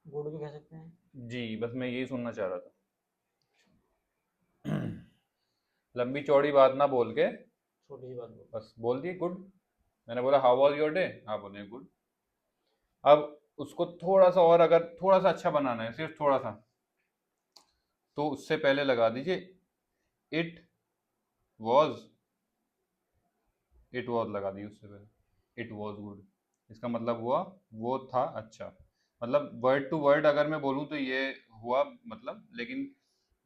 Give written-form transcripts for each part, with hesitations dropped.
Good भी कह सकते हैं। जी, बस मैं यही सुनना चाह रहा था। लंबी चौड़ी बात ना बोल के छोटी सी बात बोल। बस बोल दिए गुड। मैंने बोला हाउ वाज योर डे, आप बोले गुड। अब उसको थोड़ा सा और अगर थोड़ा सा अच्छा बनाना है, सिर्फ थोड़ा सा, तो उससे पहले लगा दीजिए इट वॉज। इट वॉज लगा दीजिए उससे पहले, इट वॉज गुड। इसका मतलब हुआ वो था अच्छा। मतलब वर्ड टू वर्ड अगर मैं बोलूँ तो ये हुआ मतलब, लेकिन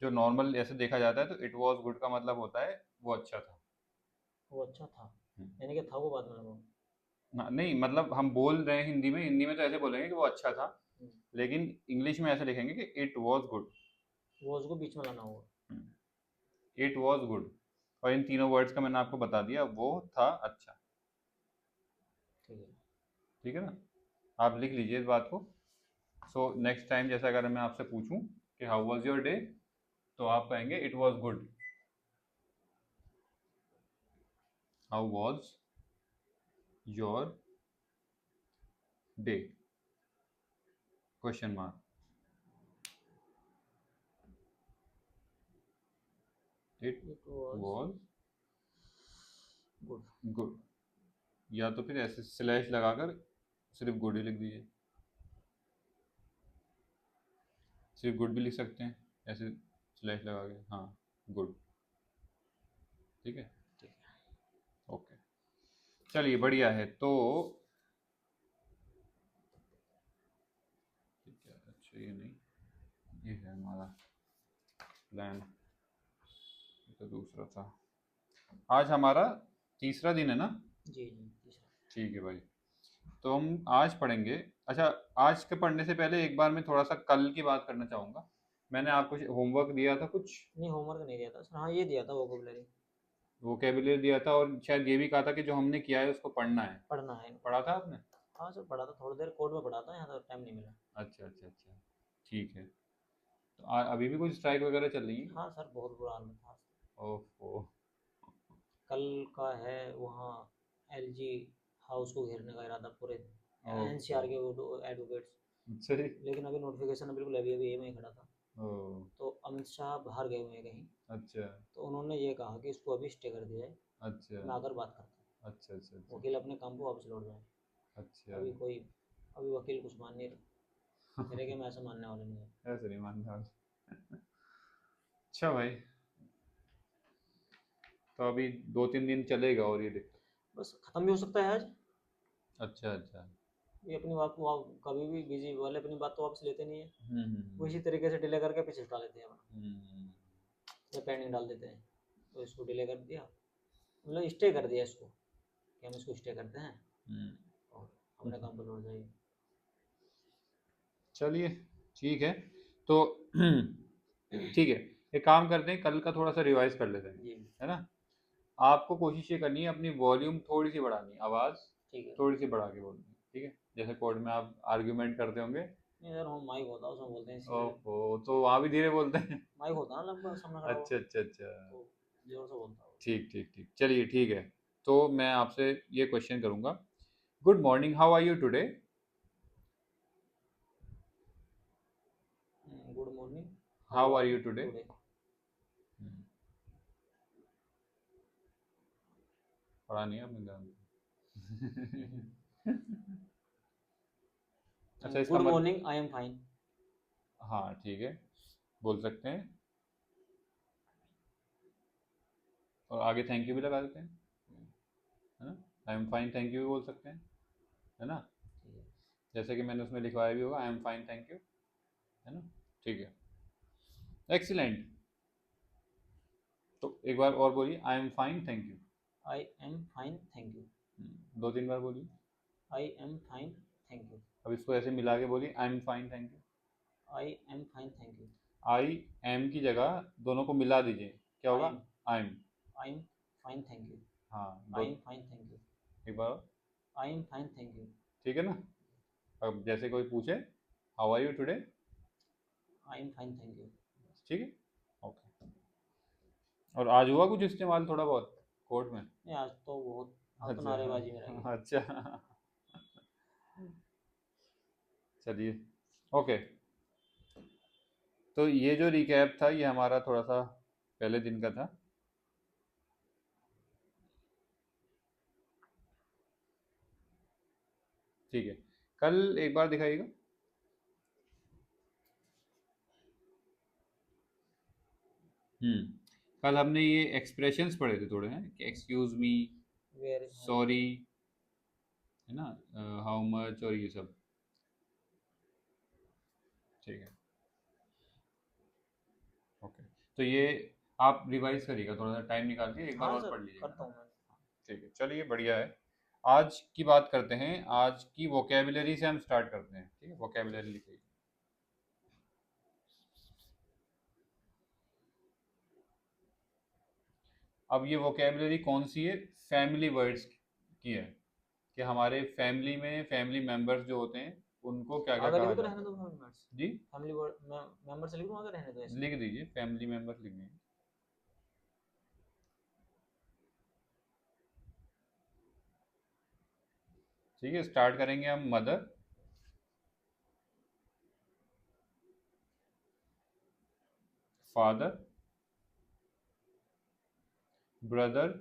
जो नॉर्मल ऐसे देखा जाता है तो इट वॉज गुड का मतलब होता है वो अच्छा था। वो अच्छा था। हम्म। यानी कि था वो बाद में लगा। हाँ, नहीं मतलब हम बोल रहे हैं हिंदी में, हिंदी में तो ऐसे बोलेंगे कि वो अच्छा था, लेकिन इंग्लिश में ऐसे लिखेंगे कि इट वॉज गुड। वो उसको बीच में लाना होगा। It was good. और इन तीनों वर्ड्स का मैंने आपको बता दिया, वो था अच्छा। ठीक है। ठीक है ना? आप लिख लीजिए इस बात को। सो नेक्स्ट टाइम जैसे अगर मैं आपसे पूछूं कि हाउ वाज योर डे, तो आप कहेंगे it was good. How was your day, question mark. It it was was good. Good. या तो फिर ऐसे स्लैश लगाकर सिर्फ गुड ही लिख दीजिए। सिर्फ गुड भी लिख सकते हैं ऐसे स्लैश लगा के, हाँ, गुड। ठीक है। ठीक है। ओके, चलिए बढ़िया है। तो ठीक है, अच्छा ये नहीं, ये है हमारा प्लान, ये तो दूसरा था। आज हमारा तीसरा दिन है ना? जी जी तीसरा। ठीक है भाई। तो हम आज पढ़ेंगे। अच्छा, आज के पढ़ने से पहले एक बार मैं थोड़ा सा कल की बात करना चाहूँगा। मैंने आपको होमवर्क दिया था कुछ, नहीं होमवर्क नहीं दिया था सर, हाँ ये दिया था वोकेबलरी। वोकेबुलरी दिया था, और शायद ये भी कहा था कि जो हमने किया है उसको पढ़ना है। पढ़ना है इनको। पढ़ा था आपने? हाँ सर पढ़ा था, थोड़ी देर कोर्ट में पढ़ा था, यहाँ तो टाइम नहीं मिला। अच्छा अच्छा अच्छा, ठीक है। तो अभी भी कुछ स्ट्राइक वगैरह चल रही है? हाँ सर बहुत बुरा हाल था। ओहो। कल का है वहाँ एलजी हाउस को घेरने का इरादा पूरे ओहो। एनसीआर के एडवोकेट्स। अच्छा जी। लेकिन अभी नोटिफिकेशन बिल्कुल अभी अभी मैं खड़ा था। ओ। तो अमित शाह बाहर गए हुए हैं कहीं। अच्छा तो उन्होंने ये कहा कि इसको अभी स्टे कर दिया जाए, अच्छा मैं आकर बात करता अच्छा अच्छा हूँ, अच्छा वकील अपने काम को वापस लौट जाए। अच्छा। अभी कोई, अभी वकील कुछ मान नहीं रहा, कह रहे कि मैं ऐसा मानने वाला नहीं है। ऐसे नहीं मानता। अच्छा भाई, तो अभी 2-3 दिन चलेगा और ये दिक्कत? बस ख़त्म भी हो सकता है आज। अच्छा अच्छा। ये अपनी बात को कभी भी बिजी वाले अपनी बात तो वापस लेते नहीं है। वो हम्म। इसी तरीके से डिले करके पीछे हटा लेते हैं अपना, हम्म। या पेंडिंग डाल देते हैं। तो इसको डिले कर दिया, मतलब स्टे कर दिया इसको, कि हम इसको स्टे करते हैं हम्म। और अपने काम पर लौट जाइए। चलिए ठीक है। तो ठीक है, एक काम करते हैं, कल का थोड़ा सा रिवाइज कर लेते हैं, जी है ना? आपको कोशिश ये करनी है अपनी वॉल्यूम थोड़ी सी बढ़ानी है, आवाज़ ठीक है। थोड़ी सी बढ़ा के बोलनी है, ठीक है? जैसे कोर्ट में आप आर्ग्यूमेंट करते होंगे। नहीं यार हम माइक होता है उसमें बोलते हैं इसकी वजह से। ओहो, तो वहाँ भी धीरे बोलते हैं? माइक होता है ना लंबा सामने खड़ा हुआ, अच्छा अच्छा अच्छा। तो जोर से बोलता हूँ। ठीक ठीक ठीक, चलिए ठीक है। तो मैं आपसे ये क्वेश्चन करूँगा, good morning, how are you today? Good morning, how how are are you you today? Today. पढ़ा नहीं है आपने ध्यान अच्छा, इसका गुड मतलब, मॉर्निंग आई एम फाइन। हाँ ठीक है, बोल सकते हैं। और आगे थैंक यू भी लगा देते हैं, है ना? आई एम फाइन थैंक यू भी बोल सकते हैं, है ना? ठीक है। जैसे कि मैंने उसमें लिखवाया भी होगा, आई एम फाइन थैंक यू, है ना? ठीक है, एक्सीलेंट। तो एक बार और बोलिए, I am fine thank you. I am fine thank you. 2-3 बार बोलिए। I am fine thank you. अब इसको ऐसे मिला के बोलिए, I am fine thank you. I am fine thank you. I am की जगह दोनों को मिला दीजिए, क्या आई होगा? Am, I am. I am fine thank you. हाँ, आई दो, एम फाइन थैंक यू। एक बार और, I am fine thank you. ठीक है ना? अब जैसे कोई पूछे how are you today, I am fine thank you. ठीक है, ओके। और आज हुआ कुछ इस्तेमाल थोड़ा बहुत कोर्ट में? नहीं आज तो बहुत, आज तो नारेबाजी में रह अच्छा गए। अच्छा, चलिए ओके, तो ये जो रिकैप था ये हमारा थोड़ा सा पहले दिन का था। ठीक है, कल एक बार दिखाइएगा। कल हमने ये एक्सप्रेशंस पढ़े थे थोड़े, हैं कि excuse me, where is my, sorry, है ना, हाउ मच और ये सब। ठीक है, ओके, तो ये आप रिवाइज करिएगा, थोड़ा सा टाइम निकाल के एक बार हाँ और सर पढ़ लीजिएगा करता ना। हूँ मैं। ठीक है, चलिए बढ़िया है। आज की बात करते हैं, आज की वोकेबुलरी से हम स्टार्ट करते हैं। ठीक है, वोकेबुलरी लिखिए। अब ये वोकेबुलरी कौन सी है? फैमिली वर्ड्स की है, कि हमारे फैमिली में फैमिली मेंबर्स जो होते हैं उनको क्या क्या आगे कहा लिखो तो जाता रहने है। दो फैमिली मेंबर्स, जी, फैमिली मेंबर से लिख दूँ, आगे रहने दो ऐसे। लिख दीजिए, फैमिली मेंबर्स लिखने हैं। ठीक है, स्टार्ट करेंगे हम। Mother, father, brother,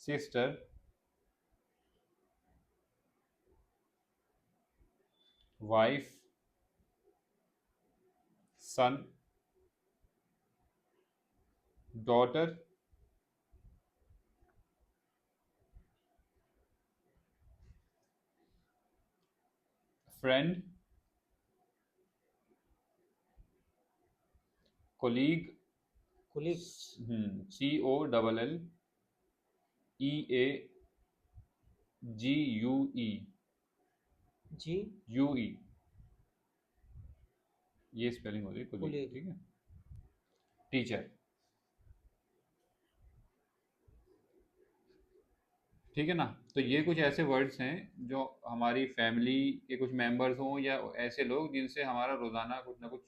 sister, wife, son, daughter, friend, colleague, colleague, COLLEAGUE, G, UE, ये स्पेलिंग हो रही है कोलीग। कुलीग, ठीक है, टीचर। ठीक है ना, तो ये कुछ ऐसे वर्ड्स हैं जो हमारी फैमिली के कुछ मेंबर्स हों या ऐसे लोग जिनसे हमारा रोजाना कुछ ना कुछ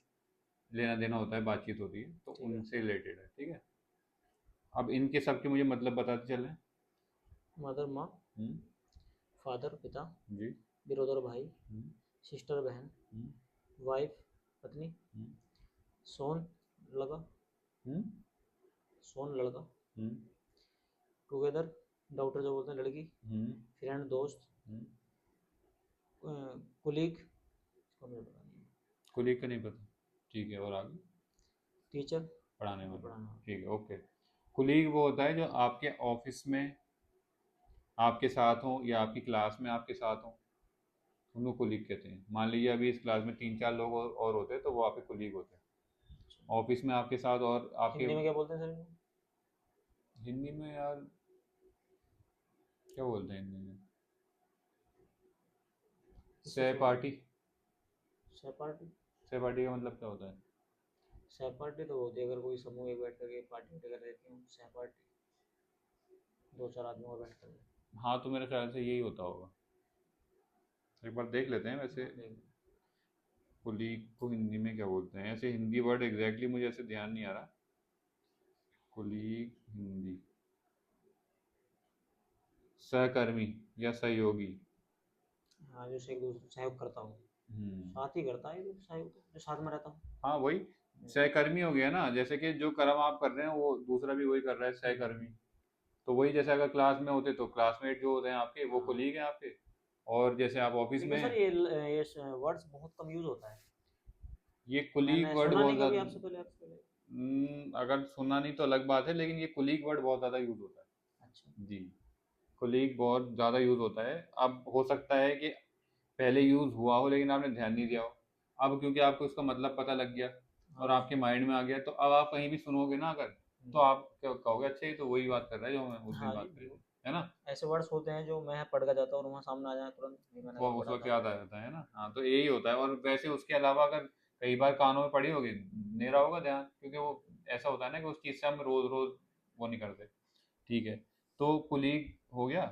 लेना देना होता है, बातचीत होती है, तो ठीक है। उनसे रिलेटेड है। ठीक है, अब इनके सब के मुझे मतलब बताते चले। मदर माँ, हम्म, फादर पिता, जी, ब्रदर भाई, हम्म, सिस्टर बहन, हम्म, वाइफ पत्नी, हम्म, सोन लड़का, हम्म, सोन लड़का, हम्म, टुगेदर डॉक्टर जो बोलते हैं लड़की, हम्म, फ्रेंड दोस्त, हम्म। कुलीग, इसको मुझे पता नहीं है, कुलीग का नहीं पता। ठीक है, और आगे? टीचर, पढ़ाने मुझे वाला। पढ़ाना है। ठीक है, ओके। कुलीग वो होता है जो आपके ऑफिस में आपके साथ हो या आपकी क्लास में आपके साथ हो, उनको कुलीग कहते हैं। मान लीजिए अभी इस क्लास में 3-4 लोग और होते हैं तो वो आपके कुलीग होते हैं। ऑफिस में आपके साथ और आपके। हिंदी में क्या बोलते हैं सर इनको? हिंदी में यार क्या बोलते हैं हिंदी में? किससे छोड़ सहपाठी। सहपाठी, सहपाठी का मतलब क्या होता है? सहपाठी तो होती है अगर कोई समूह एक बैठ करके पार्टी वार्टी कर देती हूँ, सहपाठी दो चार आदमी और बैठ कर। हाँ, तो मेरे ख्याल से यही होता होगा। एक बार देख लेते हैं वैसे। कुलीग को हिंदी में क्या बोलते हैं? ऐसे हिंदी वर्ड एग्जैक्टली मुझे ऐसे ध्यान नहीं आ रहा। कुलीग हिंदी, सहकर्मी या सहयोगी। हाँ जो एक दूसरे सहयोग करता हूँ, हम्म, साथ ही करता है, जो सहयोग जो साथ में रहता हूँ। हाँ वही सहकर्मी हो गया ना, जैसे कि जो कर्म आप कर रहे हैं वो दूसरा भी वही कर रहा है, सहकर्मी। तो वही जैसे अगर क्लास में होते तो क्लासमेट जो होते हैं आपके वो हाँ। कोलीग हैं आपके। और जैसे आप ऑफिस में लेकिन सर हैं, ये वर्ड्स बहुत कम यूज होता है, ये कुलीग मैंने वर्ड सुना बहुत नहीं कभी ज़्यादा। आपसे पहले, आपसे पहले। अगर सुनना नहीं तो अलग बात है, लेकिन ये कुलीग वर्ड बहुत ज़्यादा यूज होता अच्छा, है जी। कुलीग बहुत ज़्यादा यूज होता है। अब हो सकता है कि पहले यूज हुआ हो लेकिन आपने ध्यान नहीं दिया हो। अब क्योंकि आपको उसका मतलब पता लग गया और हाँ। आपके माइंड में आ गया, तो अब आप कहीं भी सुनोगे ना अगर, तो आप क्या कहोगे, अच्छा ये तो वही बात कर रहा है जो हमें उस दिन हाँ जी बात करी बिल्कुल, थी, है ना। ऐसे वर्ड्स होते हैं जो मैं पढ़ कर जाता हूँ और वहाँ सामने आ जाए तुरंत, ये मैंने वो कल उस पढ़ा वक्त था। याद आ जाता है ना। हाँ, तो यही होता है। और वैसे उसके अलावा अगर कई बार कानों में पड़ी होगी, नहीं रहा होगा ध्यान, क्योंकि वो ऐसा होता है ना कि उस चीज़ से हम रोज रोज वो नहीं करते। ठीक है, तो कुलीग हो गया।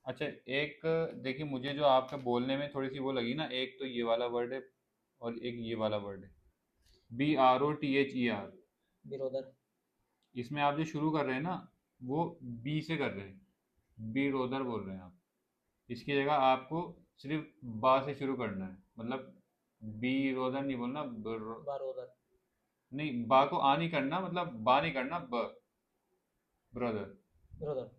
अच्छा, एक देखिए, मुझे जो आपका बोलने में थोड़ी सी वो लगी ना, एक तो ये वाला वर्ड है और एक ये वाला वर्ड है, BROTHER। बिरोदर, इसमें आप जो शुरू कर रहे हैं ना, वो बी से कर रहे हैं, बी रोदर बोल रहे हैं आप। इसकी जगह आपको सिर्फ बा से शुरू करना है, मतलब बी रोदर नहीं बोलना, बारोदर। नहीं, बा को आ नहीं करना, मतलब बा नहीं करना, ब्रदर। ब्रदर।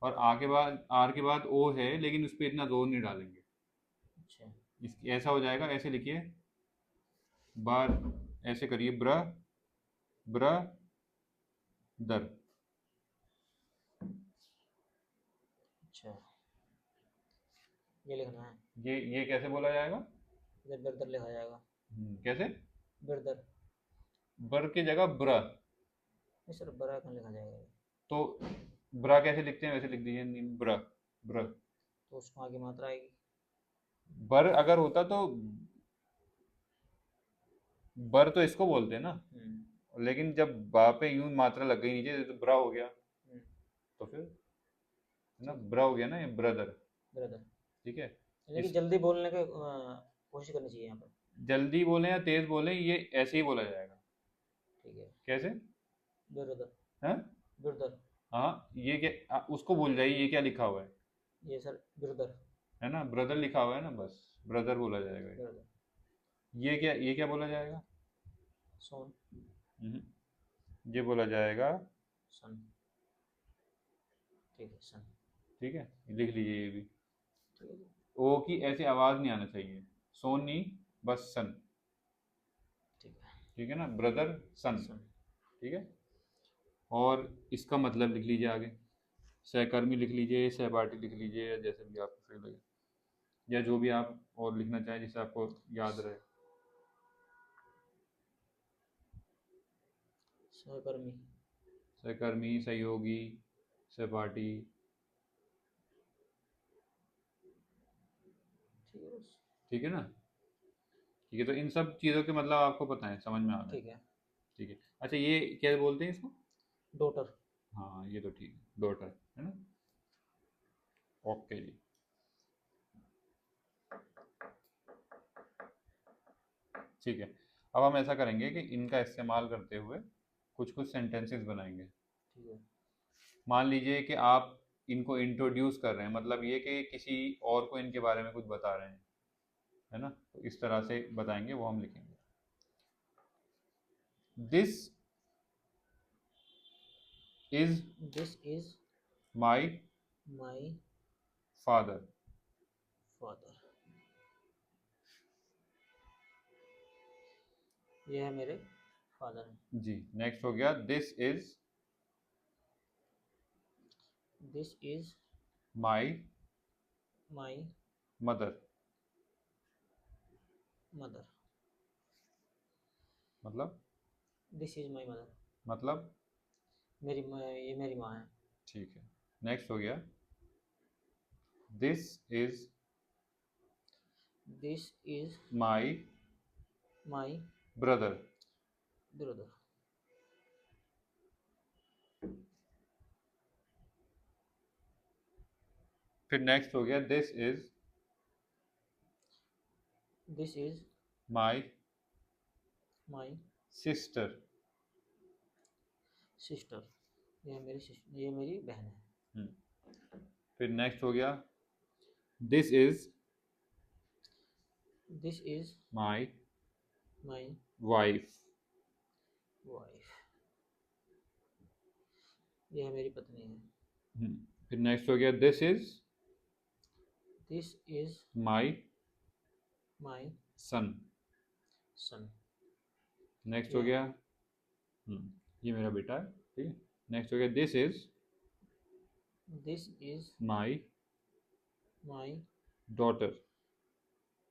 और आ के बाद, आर के बाद ओ है, लेकिन उस पर इतना जोर नहीं डालेंगे। अच्छा। ऐसा हो जाएगा, ऐसे लिखिए, बार, ऐसे करिए, ब्र, ब्र, दर। अच्छा, ये लिखना है। ये कैसे बोला जाएगा? इधर ब्रदर लिखा जाएगा। कैसे? ब्रदर। बर की जगह ब्र। नहीं सर, बड़ा कहाँ लिखा जाएगा ये? तो ब्रा कैसे लिखते हैं, वैसे लिख दीजिए, ब्र, ब्र। तो उसको आगे मात्रा आएगी। बर अगर होता तो, बर तो इसको बोलते हैं ना, लेकिन जब बा पे यूं मात्रा लग गई नीचे तो ब्रा हो गया, तो फिर है ना, ठीक। ब्रा हो गया ना, ये ब्रदर। ब्रदर। ठीक है। यानी कि इस जल्दी बोलने की कोशिश करनी चाहिए यहाँ पर। जल्दी बोले या तेज बोले, ये ऐसे ही बोला जाएगा। ठीक है। कैसे? ब्रदर। हैं? ब्रदर। हाँ, ये क्या, उसको भूल जाइए, ये क्या लिखा हुआ है ये सर ब्रदर। है ना, ब्रदर लिखा हुआ है ना, बस ब्रदर बोला जाएगा। ब्रदर। ये क्या बोला जाएगा? सोन। हम्म, ये बोला जाएगा सन। ठीक है, सन। ठीक है, लिख लीजिए ये भी। ठीक है जी। ओ की ऐसे आवाज नहीं आना चाहिए, सोन नहीं, बस सन। ठीक है। ठीक है ना, ब्रदर, सन। सन। ठीक है। और इसका मतलब लिख लीजिए आगे, सहकर्मी लिख लीजिए, सहपाठी लिख लीजिए, या जैसे भी आपको सही लगे, या जो भी आप और लिखना चाहें जिससे आपको याद रहे। सहकर्मी। सहकर्मी, सहयोगी, सहपाठी। ठीक है बस। ठीक है ना। ठीक है, तो इन सब चीज़ों के मतलब आपको पता है, समझ में आ गए। ठीक है। ठीक है। अच्छा, ये क्या बोलते हैं इसको? डॉटर। हाँ, ये तो ठीक है, डॉटर है ना। ओके जी। ठीक है। अब हम ऐसा करेंगे कि इनका इस्तेमाल करते हुए कुछ कुछ सेंटेंसेस बनाएंगे। ठीक है। मान लीजिए कि आप इनको इंट्रोड्यूस कर रहे हैं, मतलब ये कि किसी और को इनके बारे में कुछ बता रहे हैं, है ना, तो इस तरह से बताएंगे, वो हम लिखेंगे। This is this is my my father. Father. ये है मेरे फादर। जी। नेक्स्ट हो गया, this is my my mother. Mother. मतलब? This is my mother. मतलब ये मेरी माँ है। ठीक है। नेक्स्ट हो गया, this is my my brother. Brother. फिर नेक्स्ट हो गया, this is my my sister. Sister. ये मेरी बहन है। फिर नेक्स्ट हो गया, this is my my wife. Wife. ये है मेरी पत्नी है। फिर नेक्स्ट हो गया, this is my my son. Son. Next हो ये गया, ये मेरा बेटा है। ठीक है। नेक्स्ट हो गया, this is my my daughter.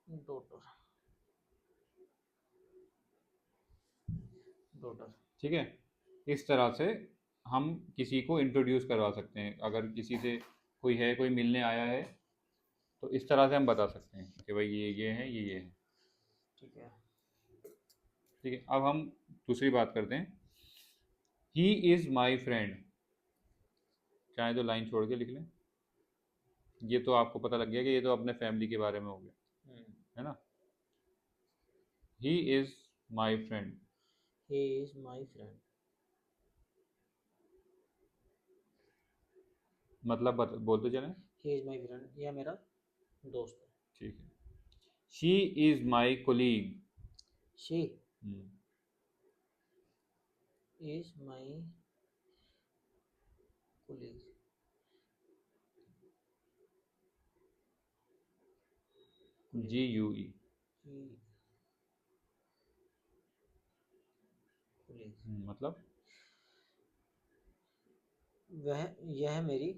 Daughter. Daughter. ठीक है। इस तरह से हम किसी को इंट्रोड्यूस करवा सकते हैं, अगर किसी से कोई है, कोई मिलने आया है, तो इस तरह से हम बता सकते हैं कि भाई ये है, ये है। ठीक है। ठीक है। अब हम दूसरी बात करते हैं, ही इज़ माई फ्रेंड। चाहे तो लाइन छोड़ के लिख लें, ये तो आपको पता लग गया कि ये तो अपने फैमिली के बारे में हो गया, है ना। He is my friend. He is my friend. मतलब बोलते चलें। ही इज माई फ्रेंड, यह मेरा दोस्त है। ठीक है। She is my colleague. She is my colleague. GUE। Colleague. मतलब वह यह मेरी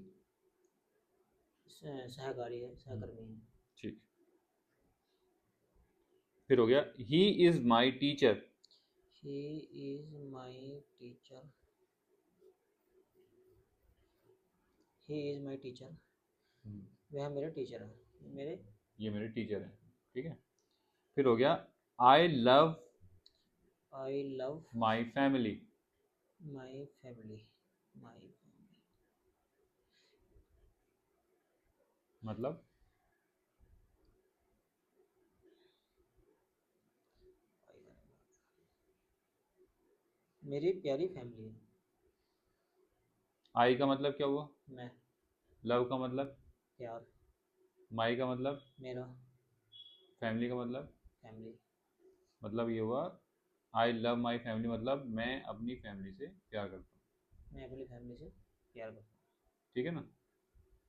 सहकारी है, सहकर्मी है। ठीक। फिर हो गया ही is my teacher. He is my teacher. He is my teacher. वह मेरा टीचर है। ये मेरे टीचर हैं। ठीक है। फिर हो गया I love I love my family. My family. My family. मतलब मेरी प्यारी फैमिली है। आई का मतलब क्या हुआ? मैं। लव का मतलब? प्यार। माई का मतलब? मेरा। फैमिली का मतलब? फैमिली। मतलब ये हुआ आई लव माई फैमिली, मतलब मैं अपनी फैमिली से प्यार करता हूँ। मैं अपनी फैमिली से प्यार करता ठीक है ना,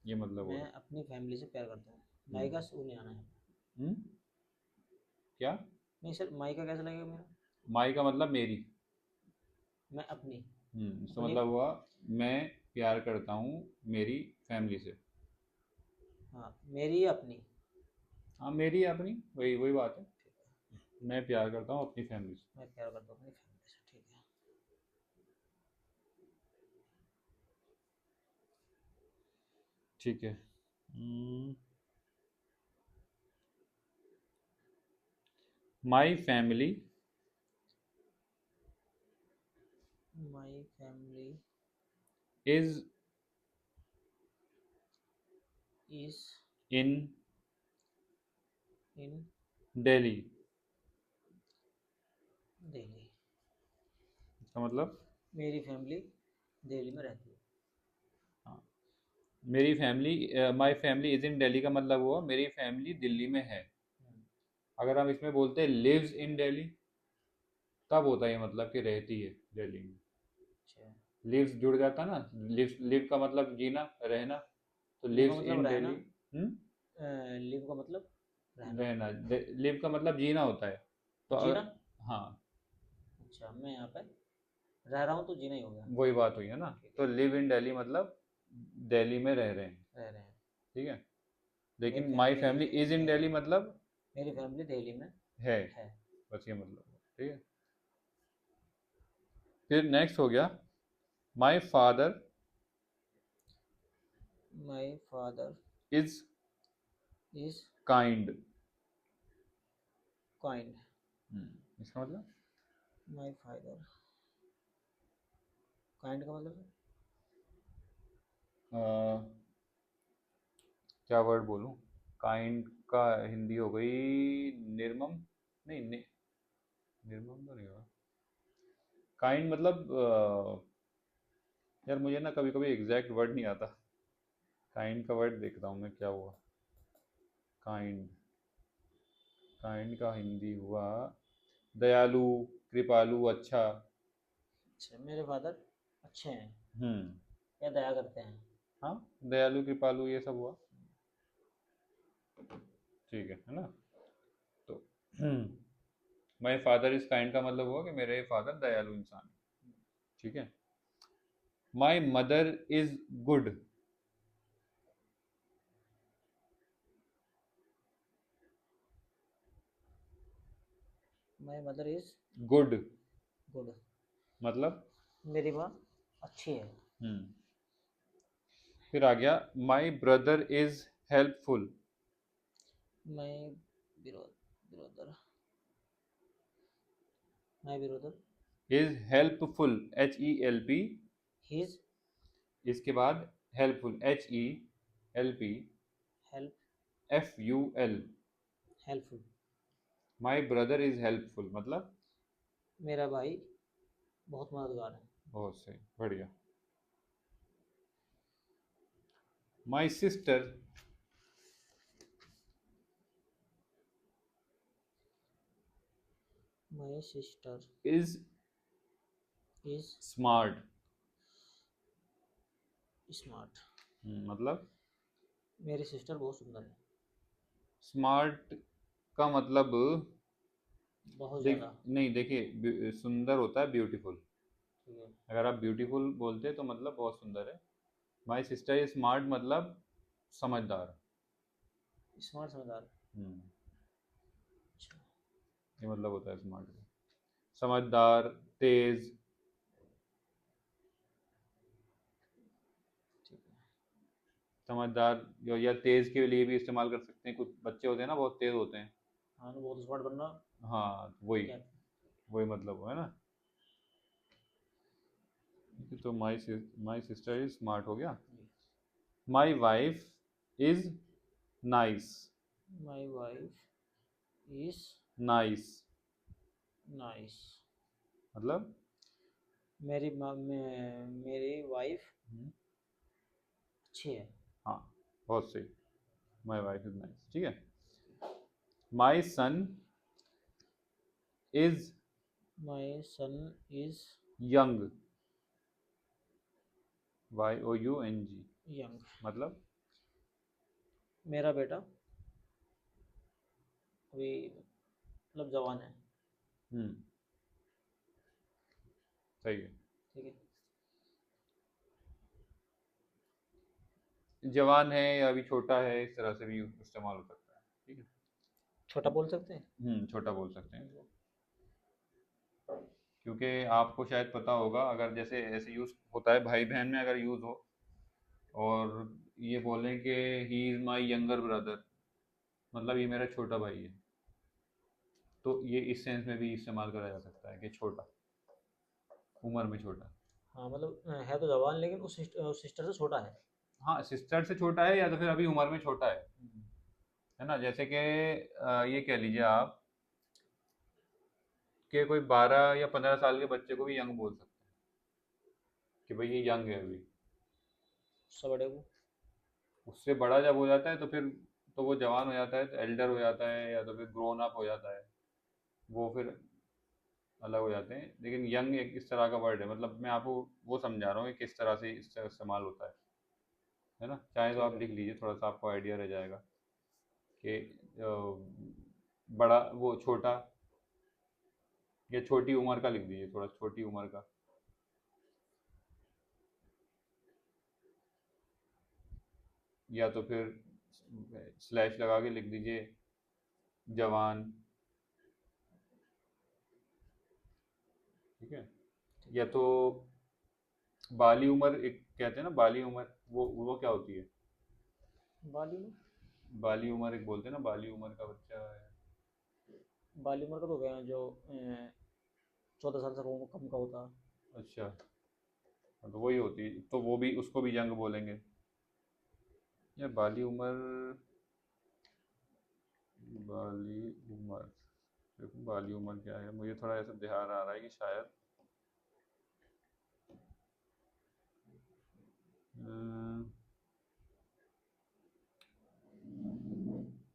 ये मतलब हूँ। हो मैं रहा अपनी फैमिली से प्यार करता हूँ। है। माई का सू नहीं आना है। क्या? नहीं सर, माई का कैसे लगेगा मेरा? माई का मतलब मेरी। मैं अपनी। इसका अपनी। मतलब हुआ मैं प्यार करता हूँ मेरी फैमिली से। हाँ, मेरी या अपनी? हाँ मेरी अपनी, वही वही बात है। मैं प्यार करता हूँ अपनी फैमिली से। मैं प्यार करता हूँ अपनी फैमिली से। ठीक है। ठीक है। My family my family is is in in Delhi. Delhi. इसका मतलब मेरी फैमिली दिल्ली में रहती है। हाँ, मेरी family my family is in Delhi का मतलब हुआ मेरी फैमिली दिल्ली में है। हम्म, अगर हम इसमें बोलते हैं लिव्स इन दिल्ली, तब होता है ये मतलब कि रहती है दिल्ली में। अच्छा। लिव्स जुड़ जाता ना, लिव का मतलब जीना रहना, तो लिव का लिव्स मतलब इन रहना। दिल्ली। लिव का मतलब रहना। रहना। लिव का मतलब जीना होता है। तो जीना। अगर हाँ, अच्छा, मैं यहाँ पे रह रहा हूँ तो जीना ही हो गया। वही बात हुई है ना। ठीक तो है। लिव इन दिल्ली मतलब दिल्ली में रह रहे हैं। रह रहे हैं। ठीक है। मेरी लेकिन my family family is in है। दिल्ली मतलब मेरी फैमिली दिल्ली में है, है। बस ये मतलब। ठीक है। फिर नेक्स्ट हो गया my father my father is is kind. Kind. इसका मतलब माई फादर काइंड का मतलब है? अ, क्या वर्ड बोलूं? काइंड का हिंदी हो गई निर्मम। नहीं निर्मम तो नहीं होगा। काइंड मतलब यार मुझे ना कभी कभी एग्जैक्ट वर्ड नहीं आता। काइंड का वर्ड देखता हूँ मैं क्या हुआ। काइंड, काइंड का हिंदी हुआ दयालु, कृपालु, अच्छा। अच्छा, मेरे फादर अच्छे हैं हम्म। या दया करते हैं। हाँ, दयालु कृपालु ये सब हुआ। ठीक है ना। तो माई फादर इज काइंड का मतलब हुआ कि मेरे फादर दयालु इंसान है। ठीक है। My mother is good. My mother is good good. मतलब मेरी माँ अच्छी है। हम्म। फिर आ गया my brother is helpful. My brother my brother is helpful, HELP। His इसके बाद helpful, HELP help FUL। Helpful. My brother is helpful मतलब मेरा भाई बहुत मददगार है। बहुत सही, बढ़िया। My sister My sister is is smart. smart. मतलब मेरी सिस्टर बहुत सुंदर है। स्मार्ट का मतलब बहुत देख ज़्यादा। नहीं, देखिए सुंदर होता है ब्यूटीफुल। ठीक है। अगर आप ब्यूटीफुल बोलते हैं तो मतलब बहुत सुंदर है। माई सिस्टर इज स्मार्ट मतलब समझदार। स्मार्ट समझदार। हम्म, अच्छा। ये मतलब होता है स्मार्ट का। समझदार, तेज। ठीक है। समझदार या तेज के लिए भी इस्तेमाल कर सकते हैं। कुछ बच्चे होते हैं ना, बहुत तेज होते हैं। हाँ, तो बहुत स्मार्ट बनना हाँ, वही क्या। वही मतलब है ना। तो माई सिस्टर इज स्मार्ट हो गया। My wife is nice. My wife is nice nice. मतलब मेरी वाइफ अच्छी है। हाँ, बहुत सही। माई वाइफ इज नाइस, ठीक है। My son is my son is young. YOUNG young. मतलब मेरा बेटा अभी मतलब जवान है। सही है। ठीक है। जवान है या अभी छोटा है, इस तरह से भी इस्तेमाल हो सकता है, ठीक है। छोटा बोल सकते हैं। छोटा बोल सकते हैं। क्योंकि आपको शायद पता होगा, अगर जैसे ऐसे यूज होता है भाई बहन में, अगर यूज हो और ये बोलें कि ही इज माई यंगर ब्रदर, मतलब ये मेरा छोटा भाई है, तो ये इस सेंस में भी इस्तेमाल करा जा सकता है कि छोटा, उम्र में छोटा। हाँ, मतलब है तो जवान लेकिन उस सिस्टर से छोटा है। हाँ, सिस्टर से छोटा है या तो फिर अभी उम्र में छोटा है ना। जैसे कि ये कह लीजिए आप कि कोई 12 या 15 साल के बच्चे को भी यंग बोल सकते हैं कि भाई ये यंग है अभी। उससे बड़े को उससे बड़ा जब हो जाता है तो फिर तो वो जवान हो जाता है, तो एल्डर हो जाता है या तो फिर ग्रोन अप हो जाता है, वो फिर अलग हो जाते हैं। लेकिन यंग एक इस तरह का वर्ड है, मतलब मैं आपको वो समझा रहा हूँ कि किस तरह से इसका इस्तेमाल होता है ना। चाहे तो ठीक आप है। लिख लीजिए, थोड़ा सा आपको आइडिया रह जाएगा कि बड़ा वो छोटा, या छोटी उम्र का लिख दीजिए, थोड़ा छोटी उम्र का। या तो फिर स्लैश लगा के लिख दीजिए जवान, ठीक है। या तो बाली उम्र एक कहते हैं ना, बाली उम्र, वो क्या होती है। बाली में बाली उम्र एक बोलते हैं ना, बाली उम्र का बच्चा है। बाली उम्र का तो गया जो 14 साल से कम का होता। अच्छा, तो वही होती है, तो वो भी, उसको भी यंग बोलेंगे। या बाली उम्र, बाली उम्र, देखो बाली उम्र क्या है, मुझे थोड़ा ऐसा ध्यान आ रहा है कि शायद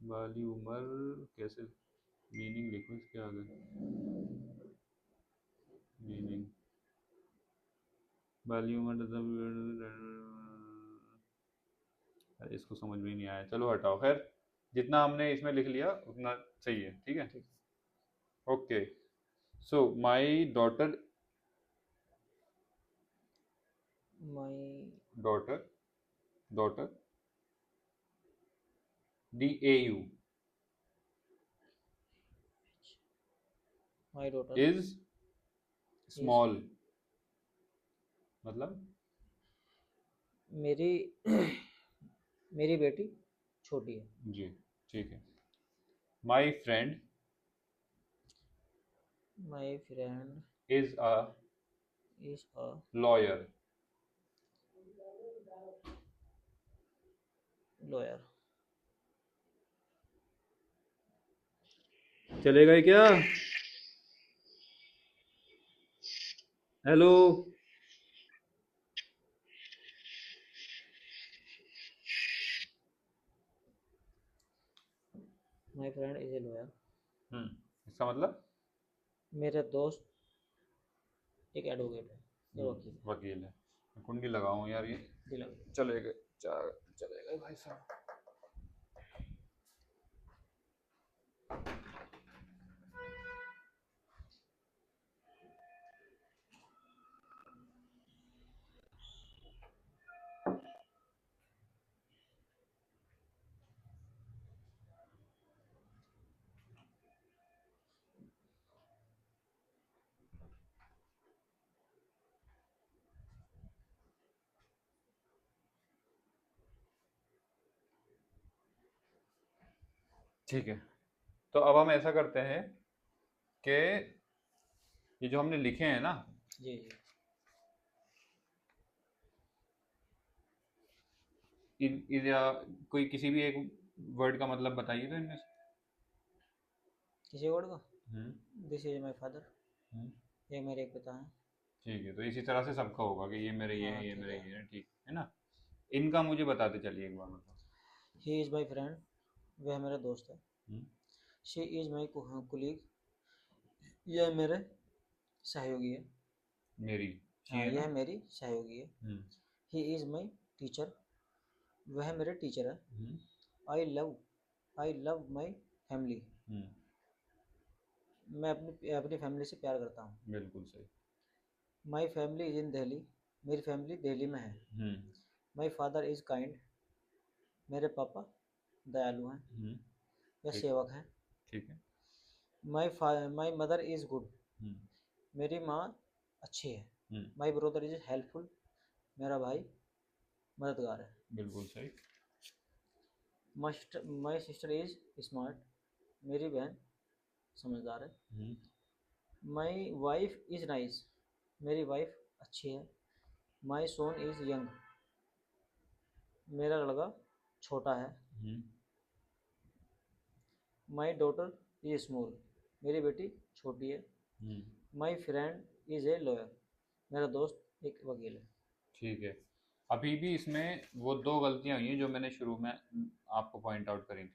बाली उम्र कैसे, मीनिंग लिखो इसके आगे, मीनिंग। बाली उम्र इसको समझ में ही नहीं आया, चलो हटाओ, खैर जितना हमने इसमें लिख लिया उतना सही है, ठीक है। ठीक। Okay, so my daughter, my daughter, daughter, DAU my daughter is is small मतलब मेरी मेरी बेटी छोटी है। जी, ठीक है। My friend my friend is a is a lawyer. Lawyer. चलेगा ही क्या? Hello. My friend is a lawyer. इसका मतलब मेरा दोस्त एक एडवोकेट है या वकील है। वकील है। कुंडी लगाऊं यार ये दिला चलेगा चलेगा भाई साहब। ठीक है, तो अब हम ऐसा करते हैं कि ये जो हमने लिखे हैं ना, जी जी। या कोई किसी भी एक वर्ड का मतलब बताइए तो इनमें से। किसी वर्ड का hmm this is my father, hmm, ये मेरे एक पिता हैं। ठीक है, तो इसी तरह से सबका होगा कि ये मेरे ये हाँ है, ये ठीक मेरे है। ये है, ठीक है ना। इनका मुझे बताते चलिए एक बार मतलब। ही इज़ माई फ्रेंड, वह मेरा दोस्त है। हम्म, शी इज़ माई कुलीग, यह मेरे सहयोगी है। मेरी शी हाँ है ना। यह मेरी सहयोगी है। हम्म ही इज़ माई टीचर, वह मेरे टीचर है। हम्म आई लव माई फैमिली, हम्म, मैं अपनी फैमिली से प्यार करता हूँ। बिल्कुल सही। My family is in Delhi, मेरी फैमिली दिल्ली में है। Hmm my father is kind, मेरे पापा दयालु हैं हम्म, या ठीक सेवक हैं। ठीक है। माई मदर इज़ गुड, हम्म मेरी माँ अच्छी है। Hmm, my brother is helpful, मेरा भाई मददगार है। बिल्कुल सही। माई सिस्टर इज़ स्मार्ट, मेरी बहन समझदार है। Hmm my wife is nice, मेरी वाइफ अच्छी है। माई सोन इज़ यंग, मेरा लड़का छोटा है। Hmm my daughter is small, मेरी बेटी छोटी है। Hmm, my friend is a lawyer, मेरा दोस्त एक वकील है। ठीक है। अभी भी इसमें वो दो गलतियां हुई हैं जो मैंने शुरू में आपको पॉइंट आउट करी थी।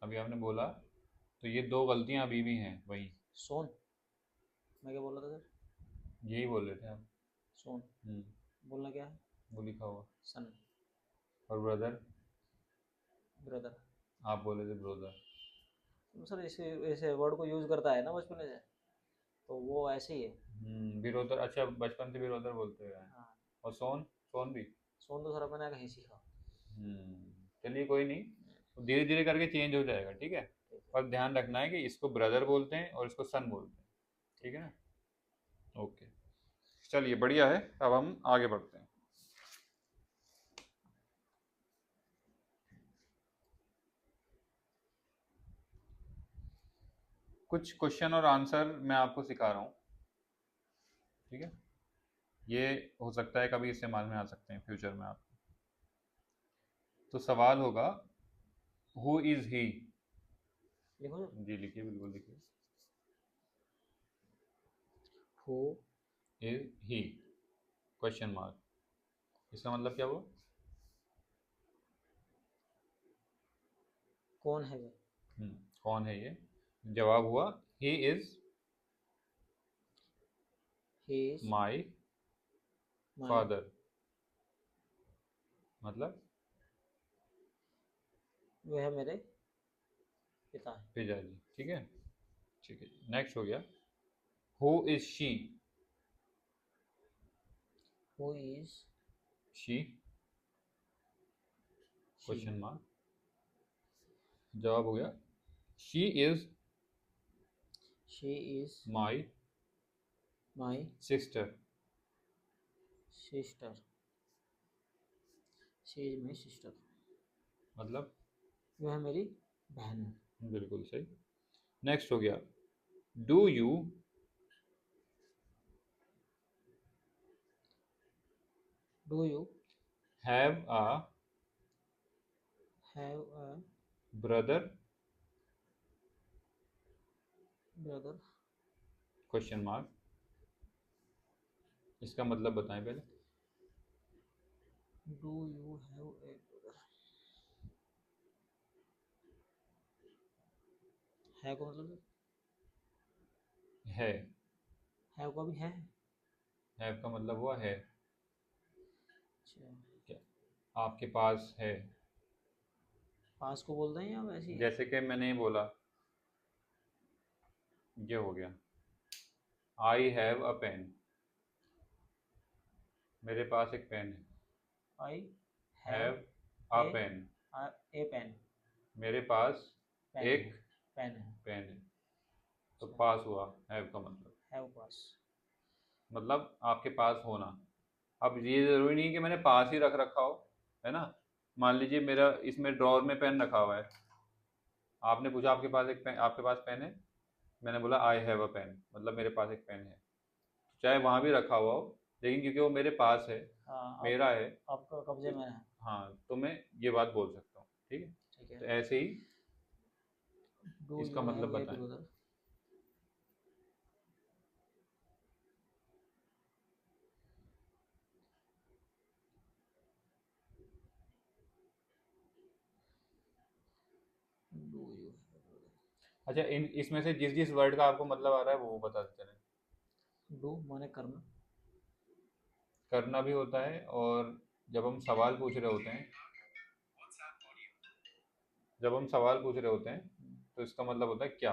अभी आपने बोला, तो ये दो गलतियां अभी भी हैं वही। सोन, मैं क्या बोल रहा था सर? यही बोल रहे थे आप। सोन हम्म, बोलना क्या है? वो लिखा हुआ। सन, और ब्रदर, ब्रदर। आप बोले थे ब्रदर। सर इसे ऐसे वर्ड को यूज़ करता है ना बचपन से, तो वो ऐसे ही है। बिरोदर, अच्छा बचपन से बिरोदर बोलते हुए आए। हाँ, और सोन, सोन भी। सोन तो सर मैंने कहीं सीखा। चलिए कोई नहीं, धीरे धीरे करके चेंज हो जाएगा, ठीक है। ठीक है। पर ध्यान रखना है कि इसको ब्रदर बोलते हैं और इसको सन बोलते हैं, ठीक है ना। ओके, चलिए बढ़िया है, अब हम आगे बढ़ते हैं। कुछ क्वेश्चन और आंसर मैं आपको सिखा रहा हूँ, ठीक है। ये हो सकता है कभी इस्तेमाल में आ सकते हैं फ्यूचर में आप। तो सवाल होगा, हु इज ही। लिखो सर। जी लिखिए, बिल्कुल लिखिए। Who is he, question mark, इसका मतलब क्या हुआ? कौन है वह? कौन है ये? जवाब हुआ, he is he is my my, father. मतलब वह मेरे पिता है। पिताजी, ठीक है। ठीक है, नेक्स्ट हो गया, who is she. Who is she, she, question mark, जवाब हो गया, she is she is my my sister. Sister, she is my sister, मतलब वह मेरी बहन है। बिल्कुल सही। नेक्स्ट हो गया, do you do you have a have a brother, brother, question mark, इसका मतलब बताएं पहले। Do you have a brother, है को मतलब है। हैव का भी है। हैव का मतलब हुआ है, अच्छा, क्या आपके पास है। पास को बोलते हैं या वैसे ही? जैसे कि मैंने बोला, ये हो गया, आई हैव अ पेन, मेरे पास एक पेन है। I have have a a pen, a pen. मेरे पास पेन एक है, पेन है। पेन है। तो अच्छा, पास हुआ हैव का मतलब, हैव पास। आपके पास होना। अब ये जरूरी नहीं कि मैंने पास ही रख रखा हो, है ना। मान लीजिए मेरा इसमें ड्रॉर में पेन रखा हुआ है, आपने पूछा आपके पास एक पेन, आपके पास पेन है, मैंने बोला आई हैव अ पेन, मतलब मेरे पास एक पेन है। चाहे वहां भी रखा हुआ हो, लेकिन क्योंकि वो मेरे पास है, हाँ, मेरा है, आपका कब्जे तो में है। हाँ, तो मैं ये बात बोल सकता हूँ, ठीक है। ठीक है। तो ऐसे ही डू इसका यू मतलब हैव ए बताएं। Brother? Do you have brother? अच्छा, इन इसमें से जिस जिस वर्ड का आपको मतलब आ रहा है वो बता देते हैं। डू माने करना। करना भी होता है, और जब हम सवाल पूछ रहे होते हैं, जब हम सवाल पूछ रहे होते हैं तो इसका मतलब होता है क्या।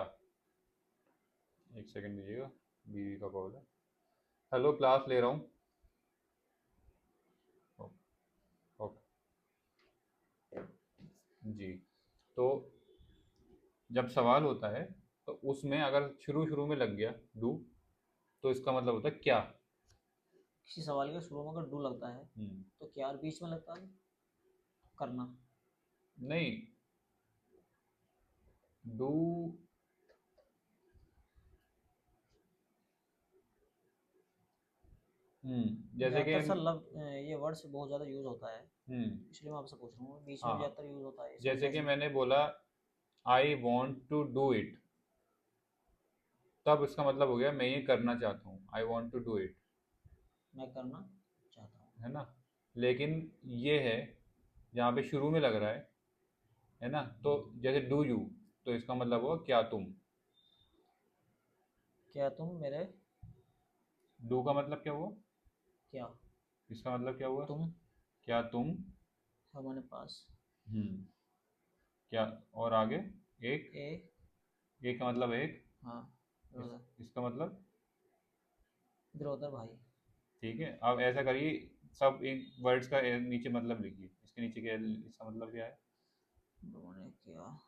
एक सेकंड दीजिएगा, बीवी का कॉल है। हेलो, क्लास ले रहा हूँ। ओके जी। तो जब सवाल होता है तो उसमें अगर शुरू शुरू में लग गया डू, तो इसका मतलब होता है क्या। किसी सवाल के शुरू में अगर डू लगता है तो क्या और बीच में लगता है करना? नहीं, डू, जैसे कि ज़्यादातर सर ये वर्ड्स बहुत ज़्यादा यूज़ होता है, हम्म इसलिए मैं आपसे पूछ रहा हूँ, बीच में हाँ, ज़्यादातर यूज़ होता है, इसमें जैसे कि कैसे? मैंने बोला I want to do it, तब इसका मतलब हो गया मैं ये करना चाहता हूँ, I want to do it, मैं करना चाहता हूँ। है ना। लेकिन ये है जहाँ पे शुरू में लग रहा है ना, तो जैसे डू यू, तो इसका मतलब हुआ क्या तुम। क्या तुम मेरे? डू का मतलब क्या हुआ, क्या इसका मतलब क्या हुआ, तुम क्या तुम। हमारे पास? हम्म क्या, और आगे एक, ए। एक का मतलब एक, हाँ, ब्रदर। इसका मतलब, ब्रदर भाई। ठीक है। अब ऐसा करिए, सब इन वर्ड्स का नीचे मतलब लिखिए, इसके नीचे क्या है, इसका मतलब क्या है, उन्होंने क्या?